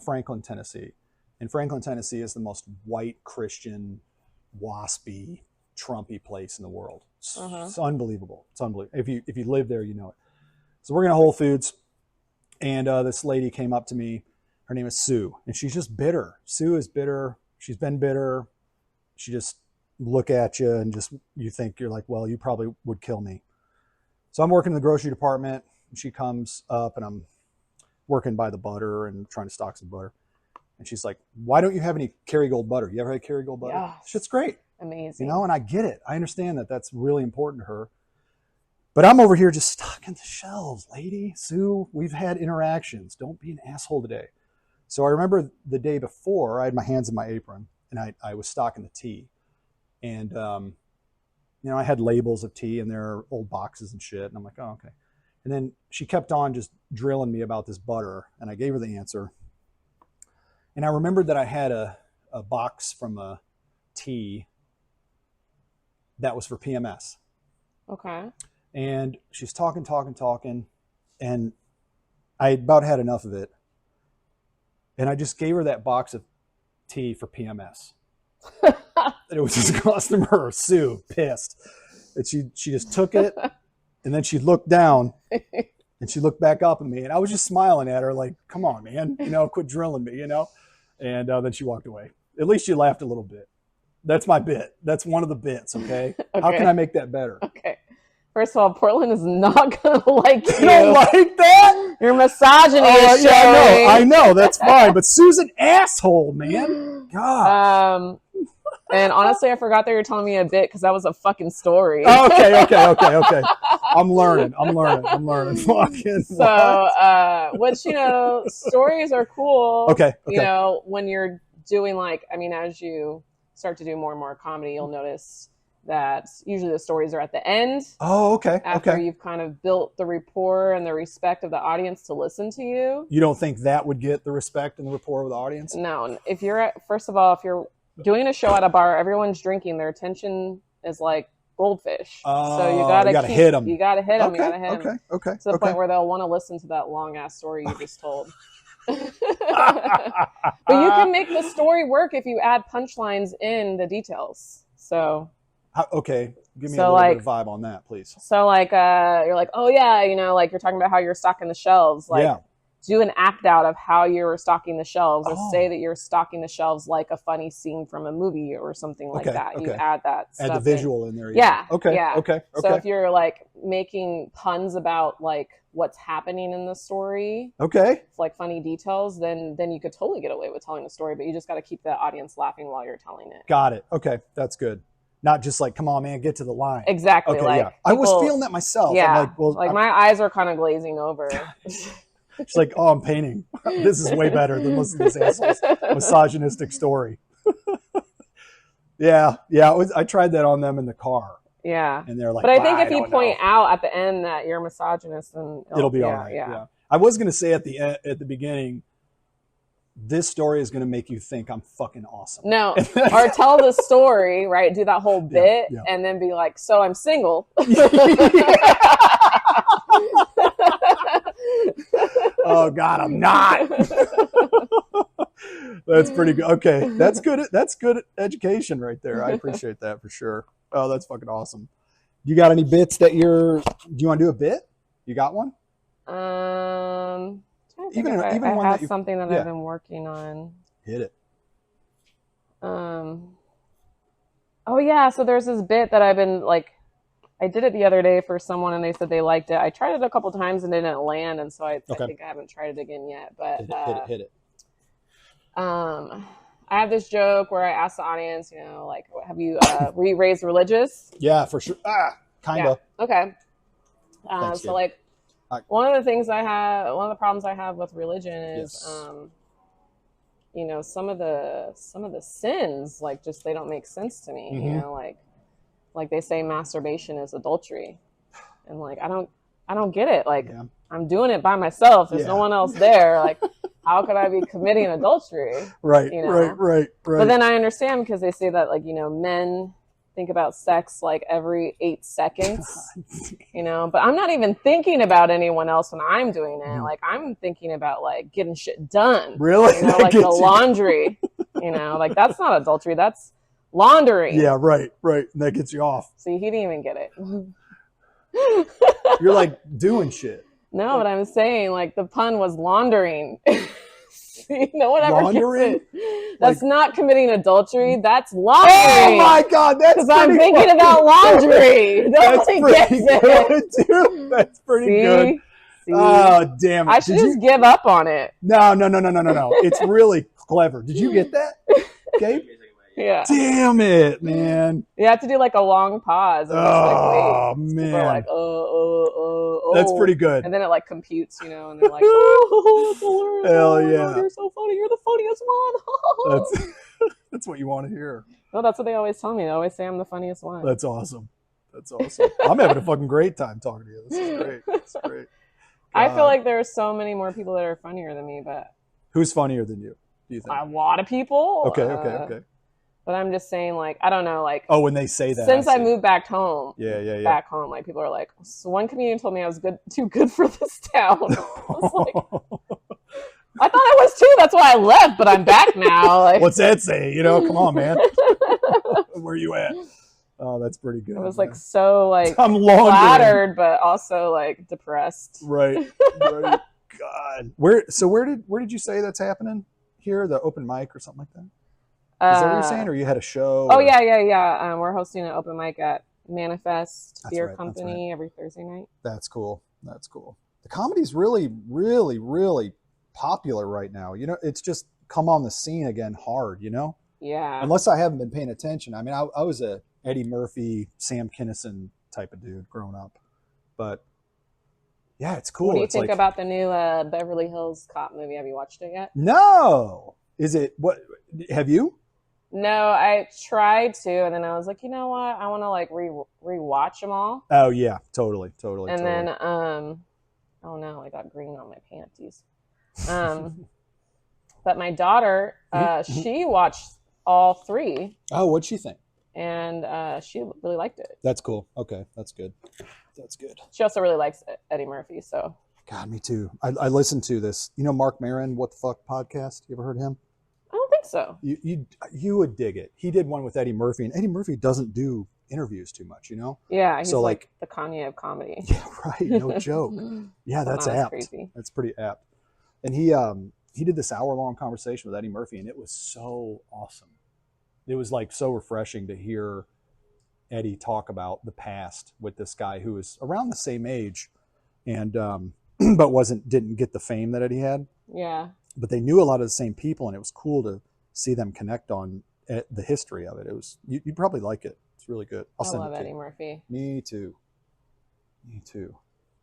Franklin, Tennessee. And Franklin, Tennessee is the most white Christian, waspy, Trumpy place in the world. It's unbelievable. It's unbelievable. If you live there, you know it. So working at Whole Foods, and this lady came up to me. Her name is Sue, and she's just bitter. Sue is bitter. She's been bitter. She just look at you and just, you think you're like, well, you probably would kill me. So I'm working in the grocery department. And she comes up, and I'm working by the butter and trying to stock some butter. And she's like, why don't you have any Kerrygold butter? You ever had Kerrygold butter? Yeah. Shit's great. Amazing. You know, and I get it. I understand that that's really important to her. But I'm over here just stocking the shelves, lady. Sue, we've had interactions. Don't be an asshole today. So I remember the day before, I had my hands in my apron, and I was stocking the tea. And, you know, I had labels of tea, and there are old boxes and shit. And I'm like, oh, okay. And then she kept on just drilling me about this butter, and I gave her the answer. And I remembered that I had a box from a tea that was for PMS. Okay. And she's talking, and I about had enough of it. And I just gave her that box of tea for PMS. And it was this customer, Sue, pissed. And she just took it, and then she looked down, and she looked back up at me, and I was just smiling at her like, come on, man, you know, quit drilling me, you know? And then she walked away. At least she laughed a little bit. That's my bit. That's one of the bits, okay? How can I make that better? Okay. First of all, Portland is not going to like you. You don't like that? Your misogyny is showing. Yeah, I know. That's fine. But Sue's an asshole, man. God. And honestly, I forgot that you were telling me a bit because that was a fucking story. Okay. I'm learning. Fucking so, which, stories are cool. Okay. When you're doing as you start to do more and more comedy, you'll notice that usually the stories are at the end. Oh, okay. After you've kind of built the rapport and the respect of the audience to listen to you. You don't think that would get the respect and the rapport of the audience? No. If you're doing a show at a bar, everyone's drinking, their attention is like goldfish. So you gotta hit them. You gotta hit them. Okay. To the point where they'll want to listen to that long ass story you just told. But you can make the story work if you add punchlines in the details. So okay, give me a little bit of vibe on that, please. So you're like, oh yeah, you're talking about how you're stocking the shelves. Do an act out of how you're stocking the shelves, or say that you're stocking the shelves like a funny scene from a movie or something like that. You add that stuff. Add the visual in there. Yeah. Okay. So if you're making puns about what's happening in the story, funny details, then you could totally get away with telling a story, but you just got to keep the audience laughing while you're telling it. Got it. Okay, that's good. Not just come on, man, get to the line. Exactly. Okay, I was feeling that myself. Yeah. My eyes are kind of glazing over. It's I'm painting. This is way better than listening to this asshole's misogynistic story. Yeah. I tried that on them in the car. Yeah. And they're like, but I think if you point out at the end that you're a misogynist, then it'll be all right. Yeah. I was going to say at the beginning, this story is going to make you think I'm fucking awesome. No. Or tell the story, right? Do that whole bit and then be like, so I'm single. Oh God, I'm not. That's pretty good. Okay, that's good. That's good education right there. I appreciate that for sure. Oh, that's fucking awesome. You got any bits that do you want to do a bit? You got one? Even one that something that I've been working on. Hit it. Oh yeah, so there's this bit that I've been I did it the other day for someone and they said they liked it. I tried it a couple times and it didn't land, and so I think I haven't tried it again yet. But hit it. I have this joke where I ask the audience, have you were you raised religious? Yeah, for sure. Kind of. Yeah. Okay. Thanks, so one of the problems I have with religion is some of the sins just they don't make sense to me. Mm-hmm. Like they say masturbation is adultery, and I don't get it. I'm doing it by myself. There's no one else there. How could I be committing adultery? Right. Right. But then I understand because they say that men think about sex every 8 seconds, but I'm not even thinking about anyone else when I'm doing it. I'm thinking about getting shit done. Really? The laundry, that's not adultery. That's laundering. Yeah. Right. And that gets you off. See, he didn't even get it. You're doing shit. No, but I'm saying the pun was laundering. See, no one ever gets it. That's not committing adultery. That's laundry. Oh my God, that's because I'm thinking about laundry. Nobody gets it, dude. That's pretty good. See? Oh damn it! I should just give up on it. No. It's really clever. Did you get that, Gabe? Yeah. Damn it, man. You have to do a long pause. And wait. Man. People are oh. That's pretty good. And then it computes, and they're like, oh, that's hilarious. Hell yeah. Oh, you're so funny. You're the funniest one. That's what you want to hear. No, that's what they always tell me. They always say I'm the funniest one. That's awesome. I'm having a fucking great time talking to you. This is great. It's great. I feel like there are so many more people that are funnier than me, but who's funnier than you? Do you think? A lot of people. Okay. But I'm just saying, I don't know, oh, when they say that. Since I moved back home. Yeah. Back home, people are like, so one comedian told me I was too good for this town. I was I thought I was too. That's why I left, but I'm back now. What's that say? Come on, man. Where you at? Oh, that's pretty good. I was so I'm flattered, but also depressed. Right. God. Where did you say that's happening here? The open mic or something like that? Is that what you're saying, or you had a show? Oh, yeah. We're hosting an open mic at Manifest Beer Company every Thursday night. That's cool. the comedy's really, really, really popular right now. You know, it's just come on the scene again hard, you know? Yeah. Unless I haven't been paying attention. I mean, I was a Eddie Murphy, Sam Kinison type of dude growing up. But yeah, it's cool. What do you it's think like, about the new Beverly Hills Cop movie? Have you watched it yet? No. Is it what? Have you? No, I tried to, and then I was like, you know what? I want to like rewatch them all. Oh yeah, totally. And then oh no, I got green on my panties. But my daughter, she watched all 3. Oh, what'd she think? And she really liked it. That's cool. Okay, that's good. That's good. She also really likes Eddie Murphy, so. God, me too. I listened to this. You know Mark Maron, What the Fuck podcast? You ever heard him? I don't think so. You would dig it. He did one with Eddie Murphy, and Eddie Murphy doesn't do interviews too much, you know? Yeah, he's so like the Kanye of comedy. Yeah, right. No joke. Yeah, that's apt. Crazy. That's pretty apt. And he did this hour-long conversation with Eddie Murphy, and it was so awesome. It was like so refreshing to hear Eddie talk about the past with this guy who was around the same age, and but didn't get the fame that Eddie had. Yeah. But they knew a lot of the same people, and it was cool to see them connect on the history of it. It was you'd probably like it. It's really good. I love Eddie Murphy. Me too.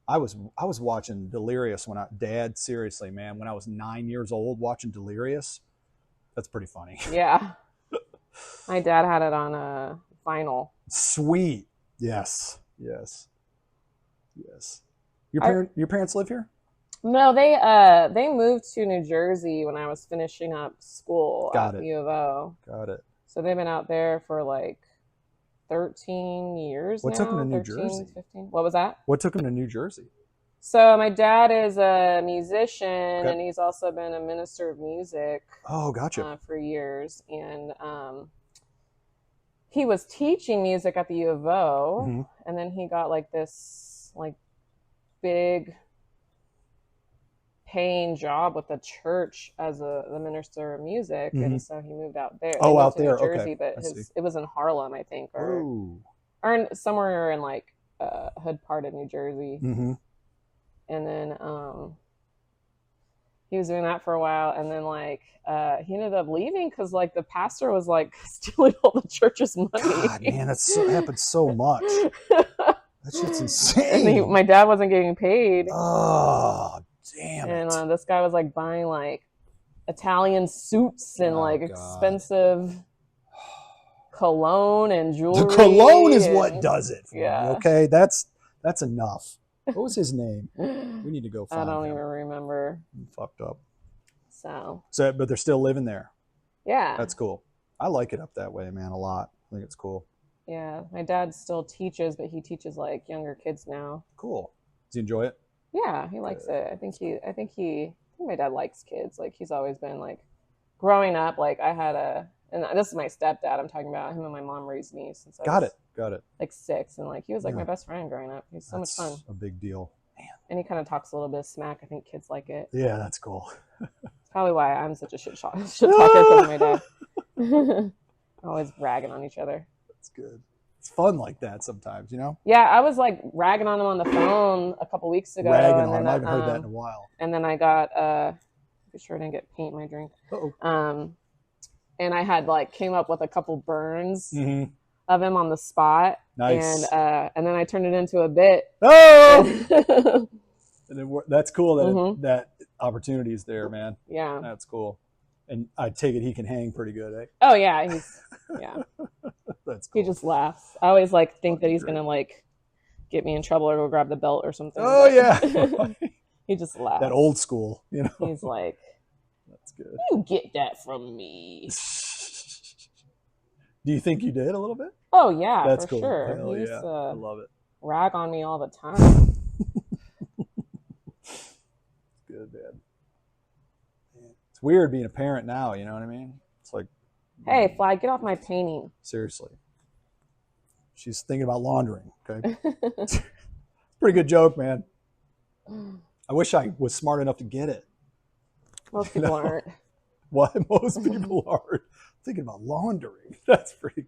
I was watching Delirious Dad, seriously, man, when I was 9 years old watching Delirious. That's pretty funny. Yeah. My dad had it on vinyl. Sweet. Yes. Your parents live here? No, they moved to New Jersey when I was finishing up school at U of O. Got it. So they've been out there for like 13 years What now. took them to New 13, Jersey? 15. What was that? What took them to New Jersey? So my dad is a musician, and he's also been a minister of music. Oh, gotcha. For years, and he was teaching music at the U of O, and then he got like this like big paying job with the church as the minister of music, and so he moved out there. Oh, out there, New Jersey, okay. But it was in Harlem, I think, or somewhere in like hood part of New Jersey. And then he was doing that for a while, and then like he ended up leaving because like the pastor was like stealing all the church's money. God, man, that happens so much. That shit's insane. And my dad wasn't getting paid. Oh, damn it. And this guy was like buying like Italian suits and expensive cologne and jewelry. The cologne is what does it for me, Yeah. okay? That's enough. What was his name? We need to go find him. I don't even remember. I'm fucked up. So, but they're still living there. Yeah. That's cool. I like it up that way, man, a lot. I think it's cool. Yeah. My dad still teaches, but he teaches like younger kids now. Cool. Does he enjoy it? Yeah, he likes it. I think my dad likes kids. Like he's always been like growing up, like and this is my stepdad I'm talking about. Him and my mom raised me since I was Got it. like 6, and like he was like my best friend growing up. He's so much fun. A big deal. Man. And he kind of talks a little bit of smack. I think kids like it. Yeah, that's cool. It's probably why I'm such a shit talker because of my dad. Always ragging on each other. That's good. It's fun like that sometimes, you know? Yeah, I was like ragging on him on the phone a couple weeks ago. I haven't heard that in a while. And then I got be sure I didn't get paint in my drink. And I had like came up with a couple burns of him on the spot. Nice. And then I turned it into a bit. Oh! And that's cool that that opportunity is there, man. Yeah. That's cool. And I take it he can hang pretty good, eh? Oh yeah, that's cool. He just laughs. I always like think that he's gonna like get me in trouble or go grab the belt or something. Oh yeah. He just laughs. That old school, you know. He's like, that's good. You get that from me. Do you think you did a little bit? Oh yeah, that's for cool. Sure. Hell yeah. I love it. Rag on me all the time. Good, man. It's weird being a parent now, you know what I mean? It's like, hey, Fly, get off my painting. Seriously. She's thinking about laundering, okay? Pretty good joke, man. I wish I was smart enough to get it. Most people aren't. What? Most people aren't. Thinking about laundering. That's pretty...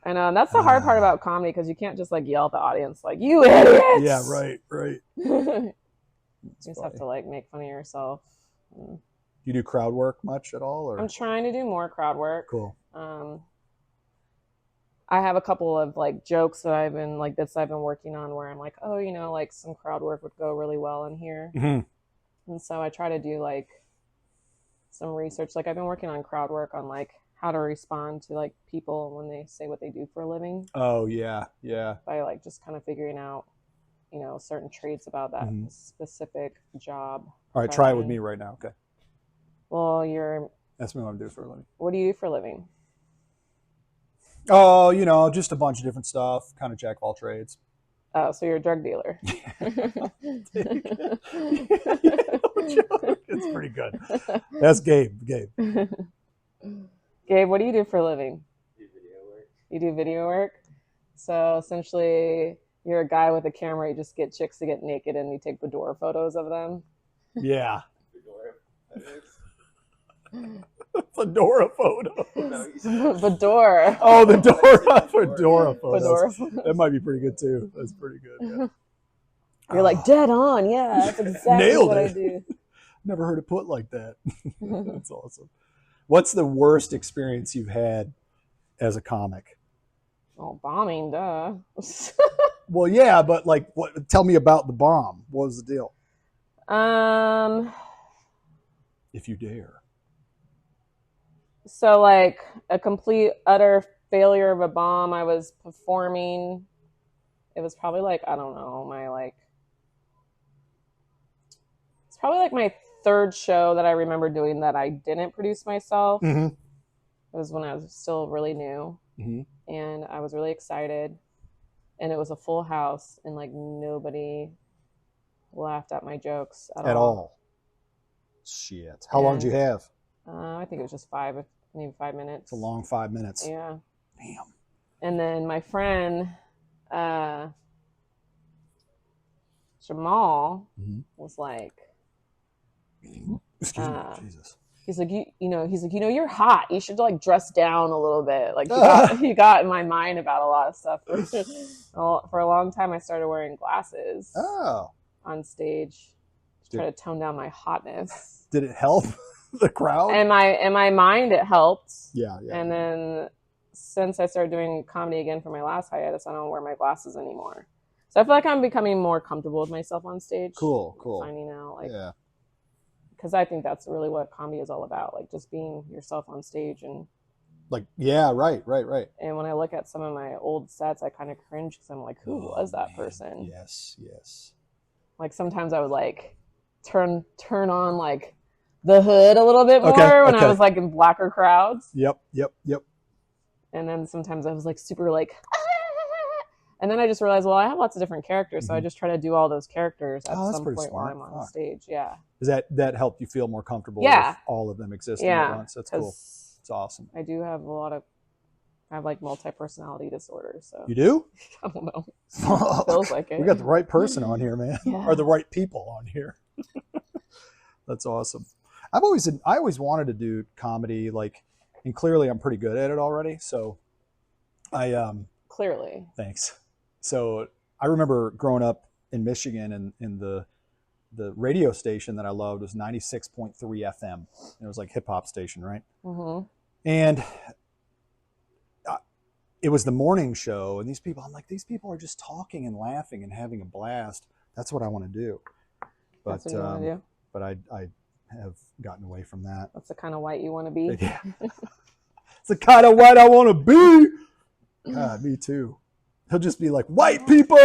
I know, and that's the hard part about comedy, because you can't just like yell at the audience like, you idiots! Yeah, right. You just have to like make fun of yourself. You do crowd work much at all? Or? I'm trying to do more crowd work. Cool. I have a couple of like jokes that I've been like bits I've been working on where I'm like, oh, you know, like some crowd work would go really well in here. And so I try to do like some research. Like I've been working on crowd work on like how to respond to like people when they say what they do for a living. Oh yeah, yeah. By like just kind of figuring out, you know, certain traits about that specific job. All right, try it with me right now. Okay. Well, That's me what I do for a living. What do you do for a living? Oh, you know, just a bunch of different stuff. Kind of jack of all trades. Oh, so you're a drug dealer. It's pretty good. That's Gabe. Gabe, what do you do for a living? Do video work. You do video work? So essentially, you're a guy with a camera. You just get chicks to get naked and you take boudoir photos of them. Yeah. Fedora photo. Fedora. Oh, the Fedora photos. That might be pretty good too. That's pretty good. Yeah. You're like dead on. Yeah, that's exactly what I do. Never heard it put like that. That's awesome. What's the worst experience you've had as a comic? Oh, bombing, duh. Well, yeah, but like, what? Tell me about the bomb. What was the deal? If you dare. So like a complete utter failure of a bomb. I was performing. It was probably like, I don't know, it's probably like my third show that I remember doing that I didn't produce myself. It was when I was still really new, and I was really excited, and it was a full house, and like nobody laughed at my jokes at all. Shit. How long did you have? I think it was just maybe 5 minutes. It's a long 5 minutes. Yeah. Damn. And then my friend, Jamal, was like, excuse me, Jesus. He's like, you're hot. You should like dress down a little bit. Like he got in my mind about a lot of stuff. For a long time, I started wearing glasses on stage to try to tone down my hotness. Did it help the crowd? In my mind, it helped. Yeah. And then since I started doing comedy again for my last hiatus, I don't wear my glasses anymore. So I feel like I'm becoming more comfortable with myself on stage. Cool. Finding out, because I think that's really what comedy is all about, like just being yourself on stage and like, yeah, right. And when I look at some of my old sets, I kind of cringe because I'm like, who was that person? Yes. Like sometimes I would like turn on like the hood a little bit more when I was like in blacker crowds. Yep. And then sometimes I was like super like, and then I just realized, well, I have lots of different characters, so I just try to do all those characters at some point while I'm on stage. Yeah. Does that help you feel more comfortable with all of them existing at once? That's cool. It's awesome. I do have I have like multi-personality disorder. So you do? I don't know. It feels like it. We got the right person on here, man. Yeah. Or the right people on here. That's awesome. I always wanted to do comedy, like, and clearly I'm pretty good at it already. So clearly. Thanks. So I remember growing up in Michigan, and in the radio station that I loved was 96.3 FM. It was like hip hop station, right? And it was the morning show, and these people are just talking and laughing and having a blast. That's what I want to do. But that's what you want to do? But I have gotten away from that. That's the kind of white you want to be. Yeah. It's the kind of white I want to be. God, me too. He'll just be like, white people.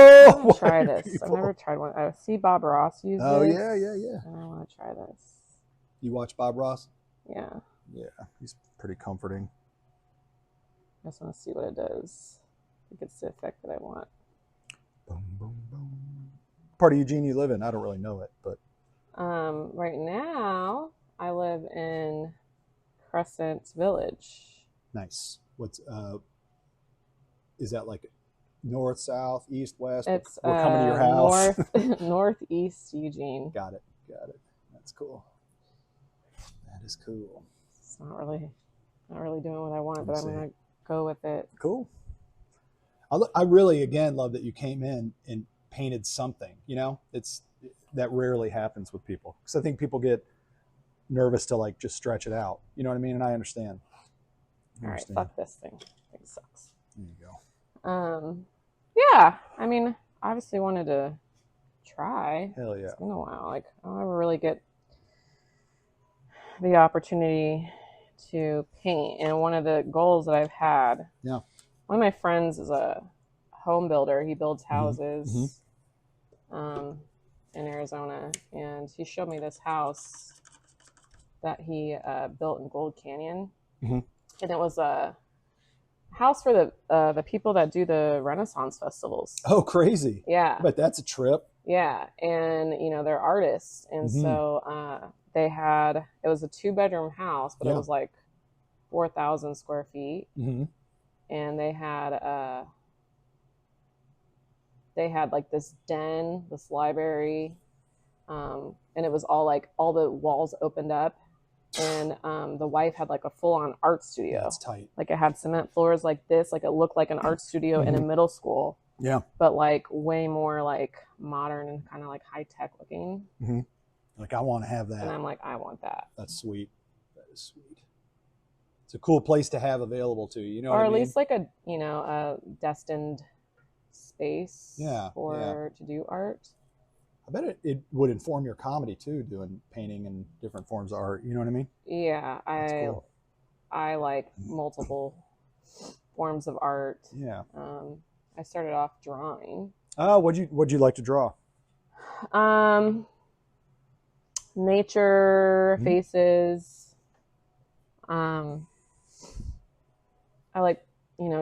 Try this. I've never tried one. I see Bob Ross use this. Oh, yeah. And I want to try this. You watch Bob Ross? Yeah. Yeah, he's pretty comforting. I just want to see what it does. I think it's the effect that I want. Boom, boom, boom. What part of Eugene you live in? I don't really know it, but. Right now, I live in Crescent Village. Nice. Is that like north, south, east, west? It's we're coming to your house. Northeast Eugene. Got it. That's cool. That is cool. It's not really doing what I want, but I'm gonna go with it. Cool. I really again love that you came in and painted something. You know, that rarely happens with people, because I think people get nervous to like just stretch it out. You know what I mean? And I understand. All right, fuck this thing. I think it sucks. There you go. Yeah. I mean, obviously wanted to try. Hell yeah. It's been a while. Like, I don't ever really get the opportunity to paint. And one of the goals that I've had. Yeah. One of my friends is a home builder. He builds houses in Arizona, and he showed me this house that he built in Gold Canyon, and it was a house for the people that do the Renaissance festivals. Oh, crazy! Yeah, but that's a trip. Yeah, and they're artists, and so they had, it was a 2-bedroom house, but it was like 4,000 square feet, and they had like this den, this library, and it was all like all the walls opened up, and the wife had like a full-on art studio. That's tight. Like it had cement floors like this, like it looked like an art studio in a middle school. Yeah, but like way more like modern and kind of like high tech looking. Like I want to have that, and I'm like, I want that. That's sweet. That is sweet. It's a cool place to have available to you, or at least like a a destined space to do art. I bet it would inform your comedy too, doing painting and different forms of art. You know what I mean? Yeah, I like multiple forms of art. Yeah. I started off drawing. Oh, what'd you like to draw? Nature, faces. I like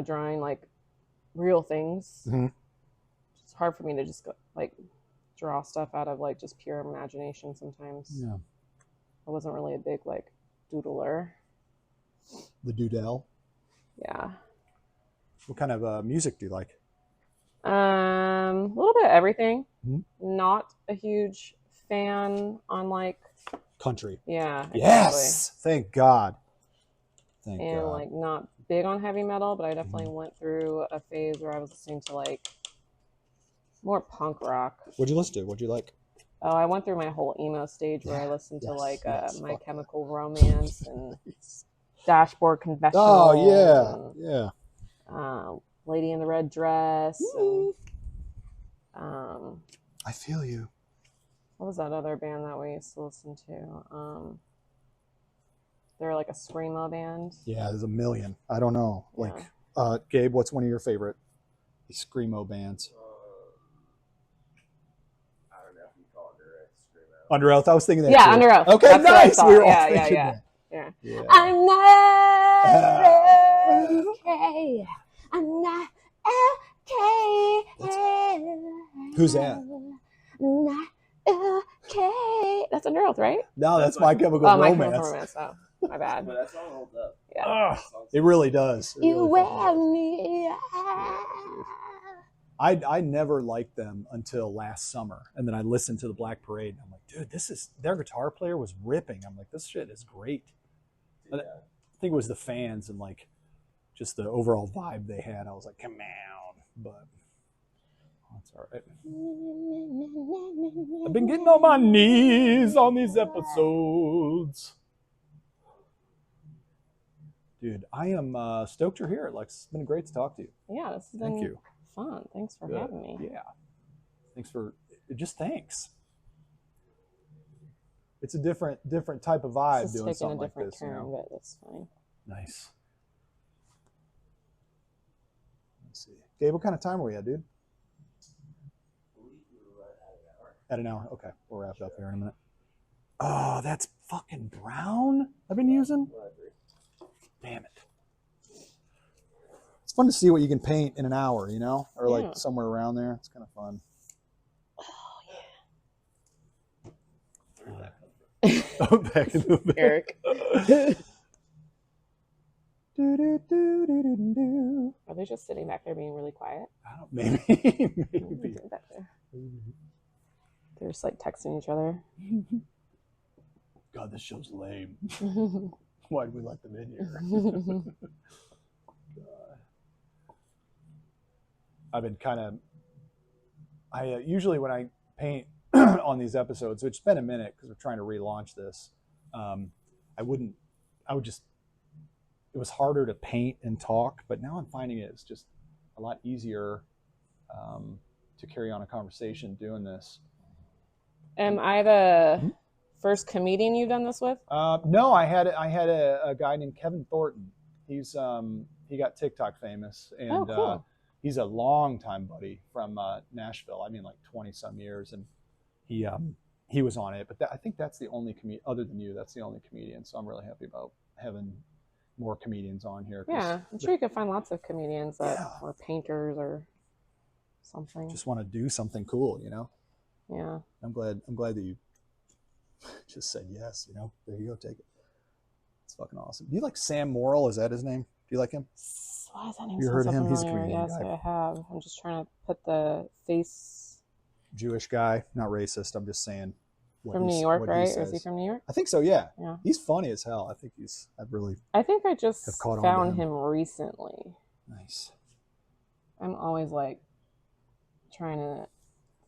drawing like real things. It's hard for me to just like draw stuff out of like just pure imagination sometimes. Yeah. I wasn't really a big like doodler. The doodle. Yeah. What kind of music do you like? A little bit of everything. Not a huge fan on like country. Yeah. Exactly. Yes. Thank God. Thank and God. Like not big on heavy metal, but I definitely went through a phase where I was listening to like more punk rock. What'd you listen to? What'd you like? Oh, I went through my whole emo stage where I listened to like My Chemical Romance and Dashboard Confessional. Oh yeah, Lady in the Red Dress. And, I feel you. What was that other band that we used to listen to? They're like a screamo band. Yeah, there's a million. I don't know. Like, Gabe, what's one of your favorite screamo bands? I don't know if you call it screamo. Under Oath. I was thinking that. Yeah, too. Under Oath. Okay, that's nice. We were all yeah, thinking yeah. that. I'm not okay. I'm not okay. Who's that? Not okay. That's Under Oath, right? No, that's My Chemical Romance. My Chemical Romance. Oh, my bad. But that song holds up. Yeah. It really does. It You really wear me. I never liked them until last summer, and then I listened to the Black Parade, and I'm like, dude, their guitar player was ripping. I'm like, this shit is great. Yeah. I think it was the fans and like just the overall vibe they had. I was like, come on, but that's all right. I've been getting on my knees on these episodes. Dude, I am stoked you're here, Lex. It's been great to talk to you. Yeah, this has been fun. Thanks for having me. Yeah. Thanks. It's a different type of vibe doing something like this. Turn, but that's fine. Nice. Let's see. Gabe, what kind of time are we at, dude? At an hour? Okay. We'll wrap it up here in a minute. Oh, that's fucking brown I've been using? Damn it. It's fun to see what you can paint in an hour, or like somewhere around there. It's kind of fun. Oh, back in the Eric. Do. Are they just sitting back there being really quiet? I don't. Maybe. Back there. They're just like texting each other. God, this show's lame. Why do we let them in here? I've been I usually when I paint, on these episodes, which has been a minute because we're trying to relaunch this. It was harder to paint and talk, but now I'm finding it's just a lot easier to carry on a conversation doing this. Am I the first comedian you've done this with? No, I had a guy named Kevin Thornton. He got TikTok famous, and cool. He's a longtime buddy from Nashville. I mean, like 20 some years, and he was on it. But I think that's the only comedian, other than you, that's the only comedian. So I'm really happy about having more comedians on here. Yeah, I'm sure you could find lots of comedians that or painters or something. Just want to do something cool, you know? Yeah. I'm glad that you just said yes, you know? There you go, take it. It's fucking awesome. Do you like Sam Morrill? Is that his name? Do you like him? Why is that name you heard of him? He's a familiar? comedian Yes, guy. I have. I'm just trying to put the face. Jewish guy, not racist. I'm just saying. From New York, right? Or is he from New York? I think so, yeah. Yeah. He's funny as hell. I think I think I just have caught on found to him recently. Nice. I'm always like I'm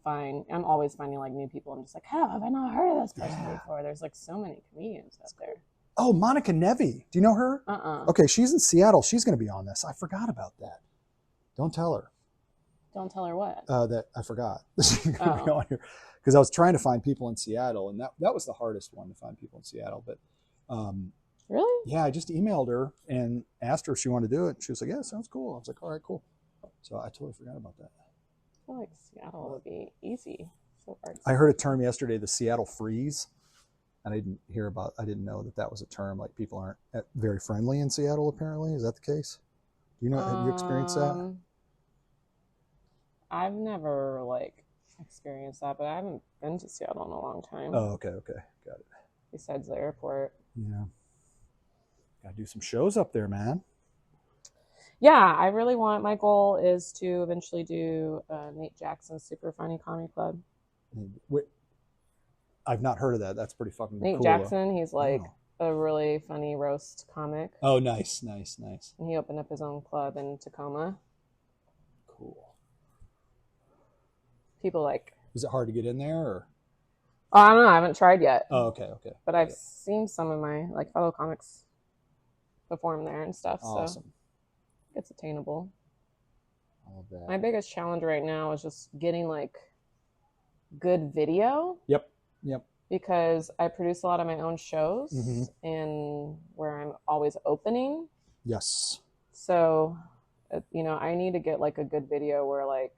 always finding like new people. I'm just like, how have I not heard of this person before? There's like so many comedians out there. Oh, Monica Nevi. Do you know her? Okay, she's in Seattle. She's going to be on this. I forgot about that. Don't tell her. Don't tell her what? That I forgot. She's going to be on here. Because I was trying to find people in Seattle, and that was the hardest one to find people in Seattle. But really? Yeah, I just emailed her and asked her if she wanted to do it. She was like, yeah, sounds cool. I was like, all right, cool. So I totally forgot about that. I feel like Seattle would be easy. So hard. I heard a term yesterday, the Seattle freeze. And I didn't know that was a term. Like, people aren't very friendly in Seattle, apparently. Is that the case? Do you know, have you experienced that? I've never experienced that, but I haven't been to Seattle in a long time. Oh, okay. Got it. Besides the airport. Yeah. Gotta do some shows up there, man. Yeah, I really my goal is to eventually do Nate Jackson's Super Funny Comedy Club. I've not heard of that. That's pretty fucking Nate cool. Jackson, he's a really funny roast comic. Oh, nice. And he opened up his own club in Tacoma. Cool. People Is it hard to get in there, or? Oh, I don't know. I haven't tried yet. Oh, okay. But I've seen some of my fellow comics perform there and stuff. Awesome. So it's attainable. I love that. My biggest challenge right now is just getting good video. Yep. Because I produce a lot of my own shows and where I'm always opening. Yes. So, I need to get a good video where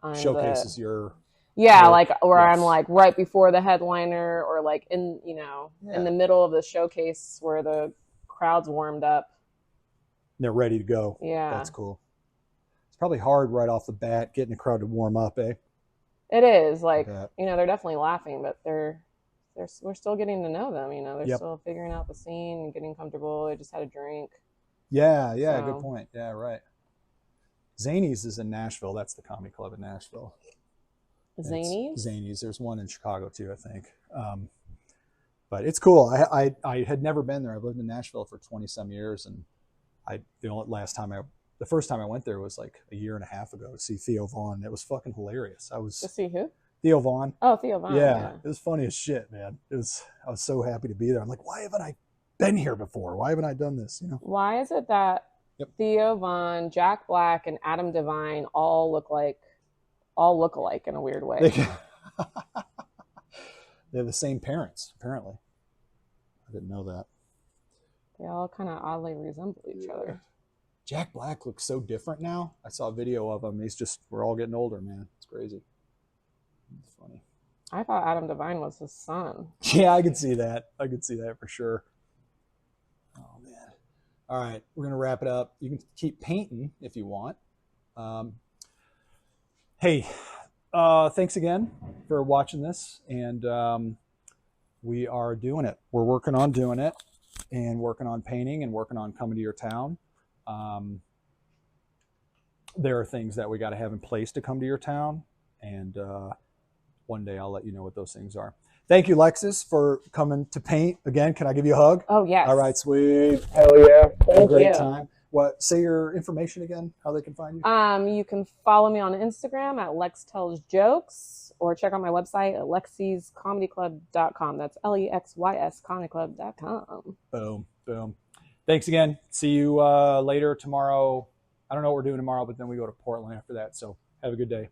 I'm showcases your. Yeah, where I'm right before the headliner, or in in the middle of the showcase where the crowd's warmed up. They're ready to go. Yeah. That's cool. It's probably hard right off the bat getting the crowd to warm up, eh? It is they're definitely laughing, but we're still getting to know them. They're still figuring out the scene and getting comfortable. They just had a drink. Yeah, good point. Yeah, right. Zany's is in Nashville. That's the comedy club in Nashville. Zany's? There's one in Chicago too, I think. But it's cool. I had never been there. I've lived in Nashville for 20 some years, and the first time I went there was a year and a half ago to see Theo Vaughn. It was fucking hilarious. To see who? Theo Vaughn. Oh, Theo Vaughn. Yeah, it was funny as shit, man. I was so happy to be there. I'm like, why haven't I been here before? Why haven't I done this? Why is it that Theo Vaughn, Jack Black, and Adam Devine all look alike in a weird way? They're the same parents, apparently. I didn't know that. They all kind of oddly resemble each other. Jack Black looks so different now. I saw a video of him. We're all getting older, man. It's crazy. It's funny. I thought Adam Devine was his son. Yeah, I could see that. For sure. Oh, man. All right, we're going to wrap it up. You can keep painting if you want. Hey, thanks again for watching this. And we are doing it. We're working on doing it, and working on painting, and working on coming to your town. There are things that we got to have in place to come to your town, and one day I'll let you know what those things are. Thank you, Lexis, for coming to paint again. Can I give you a hug? Oh, yes. All right, sweet. Hell yeah. Thank Great you. time. What? Say your information again, how they can find you. You can follow me on Instagram at Lex Tells Jokes, or check out my website at lexyscomedyclub.com. That's LEXYS comedyclub.com. Boom, boom. Thanks again. See you later tomorrow. I don't know what we're doing tomorrow, but then we go to Portland after that. So have a good day.